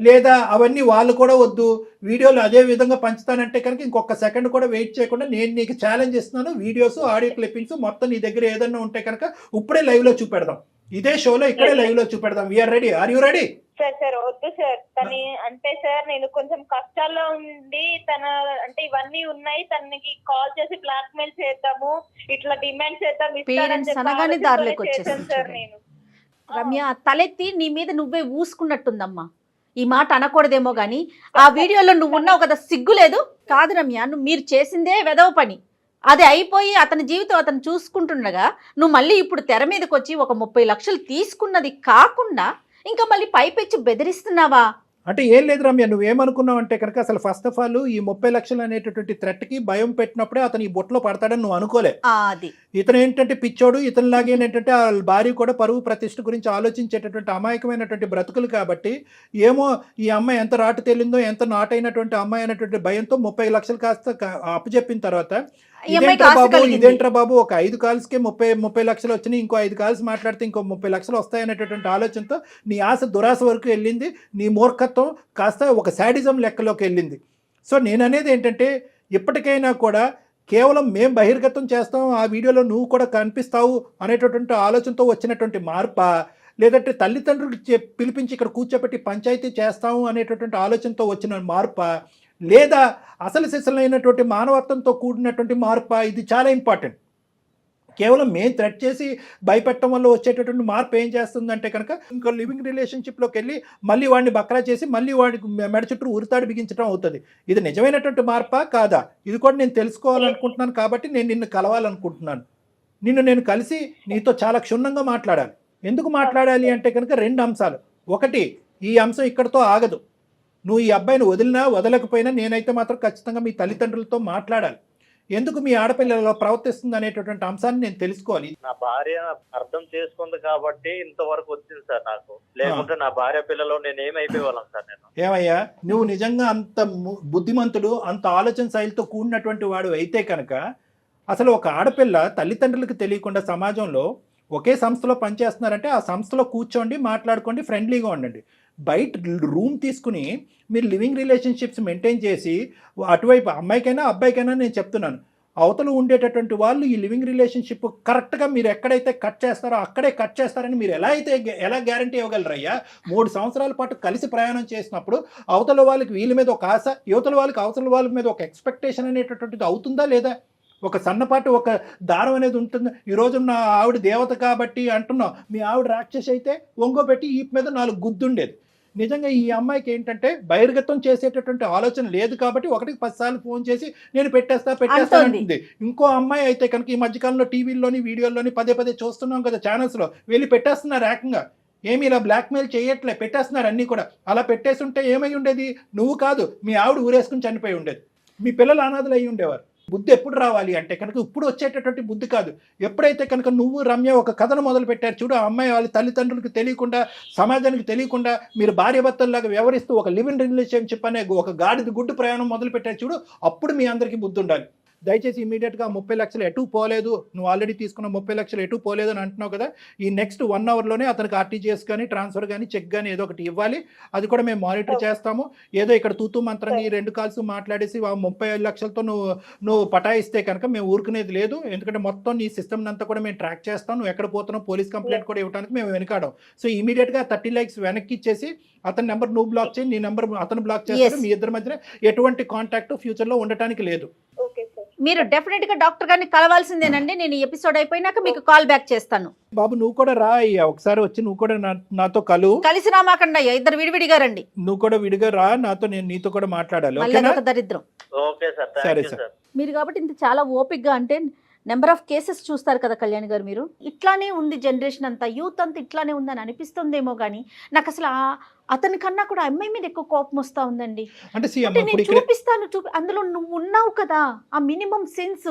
లేదా అవన్నీ వాళ్ళు కూడా వద్దు, వీడియోలు అదే విధంగా పంచుతానంటే కనుక ఇంకొక సెకండ్ కూడా వెయిట్ చేయకుండా నేను నీకు ఛాలెంజ్ ఇస్తున్నాను. వీడియోస్, ఆడియో క్లిప్పింగ్స్ మొత్తం నీ దగ్గర ఏదన్నా ఉంటే కనుక ఇప్పుడే లైవ్ లో చూపెడదాం. ఇదే షోలో ఇక్కడే లైవ్ లో చూపెడదాం. We're ready. Are you ready? Sir వద్దు సార్. తను అంటే సార్ నేను కొంచెం కష్టాల్లో ఉండి తన అంటే ఇవన్నీ ఉన్నాయి, తనకి కాల్ చేసి బ్లాక్ మెయిల్ చేద్దాము, ఇట్లా డిమాండ్ చేద్దాం సార్. నేను రమ్య తలెత్తి నీ మీద నువ్వే ఊసుకున్నట్టుందమ్మా. ఈ మాట అనకూడదేమో గానీ ఆ వీడియోలో నువ్వు ఉన్నావు కదా, సిగ్గు లేదు? కాదు రమ్య, మీరు చేసిందే వెదవ పని. అది అయిపోయి అతని జీవితం అతను చూసుకుంటుండగా నువ్వు మళ్ళీ ఇప్పుడు తెర మీదకి వచ్చి ఒక 30 లక్షలు తీసుకున్నది కాకుండా ఇంకా మళ్ళీ పైపెచ్చి బెదిరిస్తున్నావా? అంటే ఏం లేదు రమ్య, నువ్వేమనుకున్నావు అంటే కనుక అసలు ఫస్ట్ ఆఫ్ ఆల్ ఈ 30 లక్షలు అనేటటువంటి థ్రెట్కి భయం పెట్టినప్పుడే అతను ఈ బొట్లో పడతాడని నువ్వు అనుకోలే. అది ఇతను ఏంటంటే పిచ్చోడు, ఇతనిలాగే ఏంటంటే ఆ భార్య కూడా పరువు ప్రతిష్ఠ గురించి ఆలోచించేటటువంటి అమాయకమైనటువంటి బ్రతుకులు కాబట్టి ఏమో ఈ అమ్మాయి ఎంత రాటు తేలిందో, ఎంత నాటైనటువంటి అమ్మాయి అనేటువంటి భయంతో 30 లక్షలు కాస్త అప్పచెప్పిన తర్వాత ఇదేంట్రా బాబు ఒక 5 కాల్స్కే 30 లక్షలు వచ్చినాయి, ఇంకో 5 కాల్స్ మాట్లాడితే ఇంకో 30 లక్షలు వస్తాయనేటటువంటి ఆలోచనతో నీ ఆశ దురాశ వరకు వెళ్ళింది, నీ మూర్ఖత్వం కాస్త ఒక శాడిజం లెక్కలోకి వెళ్ళింది. సో నేను అనేది ఏంటంటే ఇప్పటికైనా కూడా కేవలం మేము బహిర్గతం చేస్తాం, ఆ వీడియోలో నువ్వు కూడా కనిపిస్తావు అనేటటువంటి ఆలోచనతో వచ్చినటువంటి మార్పా, లేదంటే తల్లిదండ్రులకు పిలిపించి ఇక్కడ కూర్చోబెట్టి పంచాయతీ చేస్తాము అనేటటువంటి ఆలోచనతో వచ్చిన మార్పా, లేదా అసలు సిసలైనటువంటి మానవత్వంతో కూడినటువంటి మార్పా? ఇది చాలా ఇంపార్టెంట్. కేవలం మేము థ్రెట్ చేసి భయపెట్టడం వల్ల వచ్చేటటువంటి మార్పు ఏం చేస్తుందంటే కనుక ఇంకో లివింగ్ రిలేషన్షిప్లోకి వెళ్ళి మళ్ళీ వాడిని బక్రా చేసి మళ్ళీ వాడికి మెడ చుట్టూ ఉరితాడు బిగించడం అవుతుంది. ఇది నిజమైనటువంటి మార్పా కాదా? ఇది కూడా నేను తెలుసుకోవాలనుకుంటున్నాను కాబట్టి నేను నిన్ను కలవాలనుకుంటున్నాను. నేను కలిసి నీతో చాలా క్షుణ్ణంగా మాట్లాడాలి. ఎందుకు మాట్లాడాలి అంటే కనుక 2 అంశాలు. ఒకటి, ఈ అంశం ఇక్కడితో ఆగదు. నువ్వు ఈ అబ్బాయిని వదిలినా వదలకపోయినా నేనైతే మాత్రం ఖచ్చితంగా మీ తల్లిదండ్రులతో మాట్లాడాలి. ఎందుకు మీ ఆడపిల్లలో ప్రవర్తిస్తుంది అనేటటువంటి అంశాన్ని నేను తెలుసుకోవాలి. నా భార్య అర్థం చేసుకుంది కాబట్టి ఇంతవరకు వచ్చింది సార్ నాకు. లేకుంటే నా భార్య పిల్లలు నేను ఏమైపోయేవాళ్ళం సార్. నేను ఏమయ్యా, నువ్వు నిజంగా అంత బుద్ధిమంతుడు, అంత ఆలోచన శైలితో కూడినటువంటి వాడు అయితే కనుక అసలు ఒక ఆడపిల్ల తల్లిదండ్రులకు తెలియకుండా సమాజంలో ఒకే సంస్థలో పనిచేస్తున్నారంటే ఆ సంస్థలో కూర్చోండి, మాట్లాడుకోండి, ఫ్రెండ్లీగా ఉండండి. బయట రూమ్ తీసుకుని మీరు లివింగ్ రిలేషన్షిప్స్ మెయింటైన్ చేసి అటువైపు అమ్మాయికైనా అబ్బాయికైనా నేను చెప్తున్నాను, అవతల ఉండేటటువంటి వాళ్ళు ఈ లివింగ్ రిలేషన్షిప్ కరెక్ట్గా మీరు ఎక్కడైతే కట్ చేస్తారో అక్కడే కట్ చేస్తారని మీరు ఎలా గ్యారంటీ ఇవ్వగలరయ్యా? 3 సంవత్సరాల పాటు కలిసి ప్రయాణం చేసినప్పుడు అవతల వాళ్ళకి వీళ్ళ మీద ఒక ఆశ, యువతల వాళ్ళకి అవతల వాళ్ళ మీద ఒక ఎక్స్పెక్టేషన్ అనేటటువంటిది అవుతుందా లేదా? ఒక సన్నపాటు ఒక దారం అనేది ఉంటుంది. ఈరోజు నా ఆవిడ దేవత కాబట్టి అంటున్నావు, మీ ఆవిడ రాక్షసి అయితే ఒంగోబెట్టి ఈ మీద 4 గుద్దుండేది. నిజంగా ఈ అమ్మాయికి ఏంటంటే బహిర్గతం చేసేటటువంటి ఆలోచన లేదు కాబట్టి 1కి 10 సార్లు ఫోన్ చేసి నేను పెట్టేస్తా అంటుంది. ఇంకో అమ్మాయి అయితే కనుక ఈ మధ్యకాలంలో టీవీల్లోని వీడియోల్లోని పదే చూస్తున్నాం కదా, ఛానల్స్లో వెళ్ళి పెట్టేస్తున్నారు ఏకంగా. ఏమి ఇలా బ్లాక్మెయిల్ చేయట్లే, పెట్టేస్తున్నారు అన్నీ కూడా. అలా పెట్టేసి ఉంటే ఏమై ఉండేది? నువ్వు కాదు, మీ ఆవిడ ఊరేసుకుని చనిపోయి ఉండేది, మీ పిల్లలు అనాథలు అయ్యి ఉండేవారు. బుద్ధి ఎప్పుడు రావాలి అంటే కనుక ఇప్పుడు వచ్చేటటువంటి బుద్ధి కాదు. ఎప్పుడైతే కనుక నువ్వు రమ్య ఒక కథను మొదలు పెట్టారు చూడు, ఆ అమ్మాయి వాళ్ళ తల్లిదండ్రులకు తెలియకుండా, సమాజానికి తెలియకుండా మీరు భార్యాభర్తల్లాగా వ్యవహరిస్తూ ఒక లివింగ్ రిలేషన్షిప్ అనే ఒక గాడిద గుడ్డు ప్రయాణం మొదలు పెట్టారు చూడు, అప్పుడు మీ అందరికీ బుద్ధి ఉండాలి. దయచేసి ఇమీడియట్గా 30 లక్షలు ఎటు పోలేదు, నువ్వు ఆల్రెడీ తీసుకున్న 30 లక్షలు ఎటు పోలేదు అని అంటున్నావు కదా, ఈ నెక్స్ట్ 1 అవర్లోనే అతనికి ఆర్టీజీఎస్ కానీ ట్రాన్స్ఫర్ కానీ చెక్ కానీ ఏదో ఒకటి ఇవ్వాలి. అది కూడా మేము మానిటర్ చేస్తాము. ఏదో ఇక్కడ తూతూ మంత్రంగా ఈ 2 కాల్స్ మాట్లాడేసి 35 లక్షలతో నువ్వు పటాయిస్తే కనుక మేము ఊరుకునేది లేదు. ఎందుకంటే మొత్తం నీ సిస్టమ్ అంతా కూడా మేము ట్రాక్ చేస్తాం. నువ్వు ఎక్కడ పోతున్నావు పోలీస్ కంప్లైంట్ కూడా ఇవ్వడానికి మేము వెనకాడం. సో ఇమీడియట్గా 30 lakhs వెనక్కి ఇచ్చేసి అతని నెంబర్ నువ్వు బ్లాక్ చేయి, నీ నెంబర్ అతను బ్లాక్ చేస్తాడు. మీ ఇద్దరి మధ్యన ఎటువంటి కాంటాక్ట్ ఫ్యూచర్లో ఉండటానికి లేదు. మీరు డెఫినెట్గా డాక్టర్ గారిని కలవాల్సిందేనండి. నేను ఈ ఎపిసోడ్ అయిపోయినాక మీకు కాల్ బ్యాక్ చేస్తాను. బాబు నువ్వు కూడా రా అయ్యా, ఒకసారి వచ్చి నువ్వు కూడా నాతో కలిసి రామాకండి అయ్యా, ఇద్దరు విడివిడిగా రండి. నువ్వు కూడా విడిగా రా నాతో, నేను నీతో కూడా మాట్లాడాలి. దరిద్రం. సరే సార్. మీరు కాబట్టి ఇంత చాలా ఓపిక్గా అంటే నెంబర్ ఆఫ్ కేసెస్ చూస్తారు కదా కళ్యాణ్ గారు, మీరు ఇట్లానే ఉంది జనరేషన్ అంతా, యూత్ అంతా ఇట్లానే ఉందని అనిపిస్తుందేమో కానీ నాకు అసలు అతని కన్నా కూడా అమ్మాయి మీద ఎక్కువ కోపం వస్తూ ఉందండి. అంటే నేను చూపిస్తాను అందులో నువ్వు ఉన్నావు కదా, ఆ మినిమం సెన్స్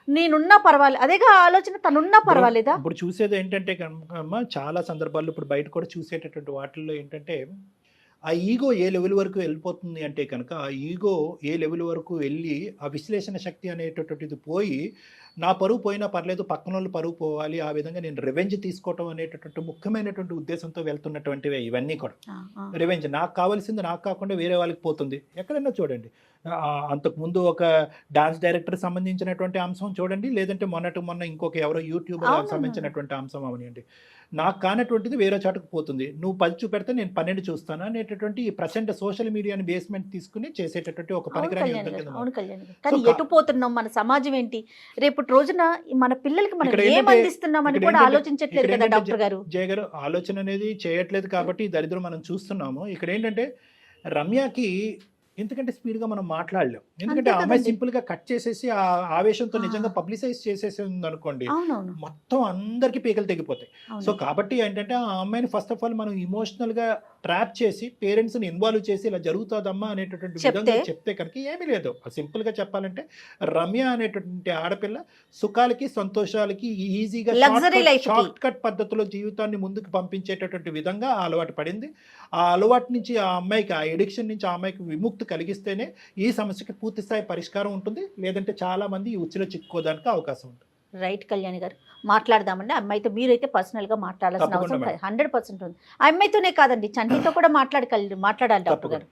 నేనున్నా పర్వాలేదు, అదేగా ఆలోచన తనున్నా పర్వాలేదా? ఇప్పుడు చూసేది ఏంటంటే అమ్మ చాలా సందర్భాల్లో ఇప్పుడు బయట కూడా చూసేటటువంటి వాటిల్లో ఏంటంటే ఆ ఈగో ఏ లెవెల్ వరకు వెళ్ళిపోతుంది అంటే కనుక ఆ ఈగో ఏ లెవెల్ వరకు వెళ్ళి ఆ విశ్లేషణ శక్తి అనేటటువంటిది పోయి నా పరువు పోయినా పర్లేదు పక్కన వాళ్ళు పరువు పోవాలి, ఆ విధంగా నేను రివెంజ్ తీసుకోవటం అనేటటువంటి ముఖ్యమైనటువంటి ఉద్దేశంతో వెళ్తున్నటువంటివే ఇవన్నీ కూడా. రివెంజ్ నాకు కావాల్సింది నాకు కాకుండా వేరే వాళ్ళకి పోతుంది. ఎక్కడైనా చూడండి, అంతకుముందు ఒక డాన్స్ డైరెక్టర్ సంబంధించినటువంటి అంశం చూడండి, లేదంటే మొన్న ఇంకొక ఎవరో యూట్యూబర్ సంబంధించినటువంటి అంశం అవనివ్వండి, నాకు కానటువంటిది వేరే చోటకు పోతుంది. నువ్వు 10 చూపెడితే నేను 12 చూస్తాను అనేటటువంటి ఈ ప్రజెంట్ సోషల్ మీడియాని బేస్మెంట్ తీసుకుని చేసేటటువంటి ఒక పనికిరాని యుద్ధం కింద. అవును కళ్యాణ్, కానీ ఎటు పోతున్నాం, మన సమాజం ఏంటి, రేపటి రోజున మన పిల్లలకి మనం ఏం అందిస్తున్నామని కూడా ఆలోచించట్లేదు కదా డాక్టర్ గారు. జయ గారు ఆలోచన అనేది చేయట్లేదు కాబట్టి ఈ దరిద్రం మనం చూస్తున్నాము. ఇక్కడ ఏంటంటే రమ్యకి ఎందుకంటే స్పీడ్ గా మనం మాట్లాడలేం. ఎందుకంటే ఆ అంతే అమ్మాయి కదండి. సింపుల్ గా కట్ చేసేసి ఆ ఆవేశంతో ఆ. నిజంగా పబ్లిసైజ్ చేసేసి అనుకోండి, అవునవును. మొత్తం అందరికి పీకలు తెగిపోతాయి. సో అవును. కాబట్టి ఏంటంటే ఆ అమ్మాయిని ఫస్ట్ ఆఫ్ ఆల్ మనం ఇమోషనల్ గా ట్రాప్ చేసి పేరెంట్స్ ని ఇన్వాల్వ్ చేసి ఇలా జరుగుతుందమ్మా అనేటటువంటి విధంగా చెప్తే కనుక ఏమీ లేదు. సింపుల్ గా చెప్పాలంటే రమ్య అనేటటువంటి ఆడపిల్ల సుఖాలకి సంతోషాలకి ఈజీగా Luxury life కి. షార్ట్ కట్ పద్ధతిలో జీవితాన్ని ముందుకు పంపించేటటువంటి విధంగా ఆ అలవాటు పడింది. ఆ అలవాటు నుంచి ఆ అమ్మాయికి, ఆ ఎడిక్షన్ నుంచి ఆ అమ్మాయికి విముక్తి కలిగిస్తేనే ఈ సమస్యకి పూర్తి స్థాయి పరిష్కారం ఉంటుంది. లేదంటే చాలా మంది ఈ ఉచ్చులో చిక్కుకోవడానికి అవకాశం ఉంటుంది. రైట్ కళ్యాణి గారు, మాట్లాడదామండి. ఆ అమ్మాయితో మీరైతే పర్సనల్ గా మాట్లాడాల్సిన తప్పకుండా అవసరం మేడం. 100% ఉంది. ఆ అమ్మాయితోనే కాదండి, చంటితో కూడా మాట్లాడాలి డాక్టర్ గారు.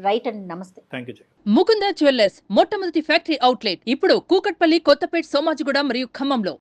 రైట్ అండి, నమస్తే. Thank you. ముకుంద జ్యువెల్లర్స్ మొట్టమొదటి ఫ్యాక్టరీ అవుట్లెట్ ఇప్పుడు కూకట్పల్లి, కొత్తపేట్, సోమాజిగూడ మరియు ఖమ్మంలో.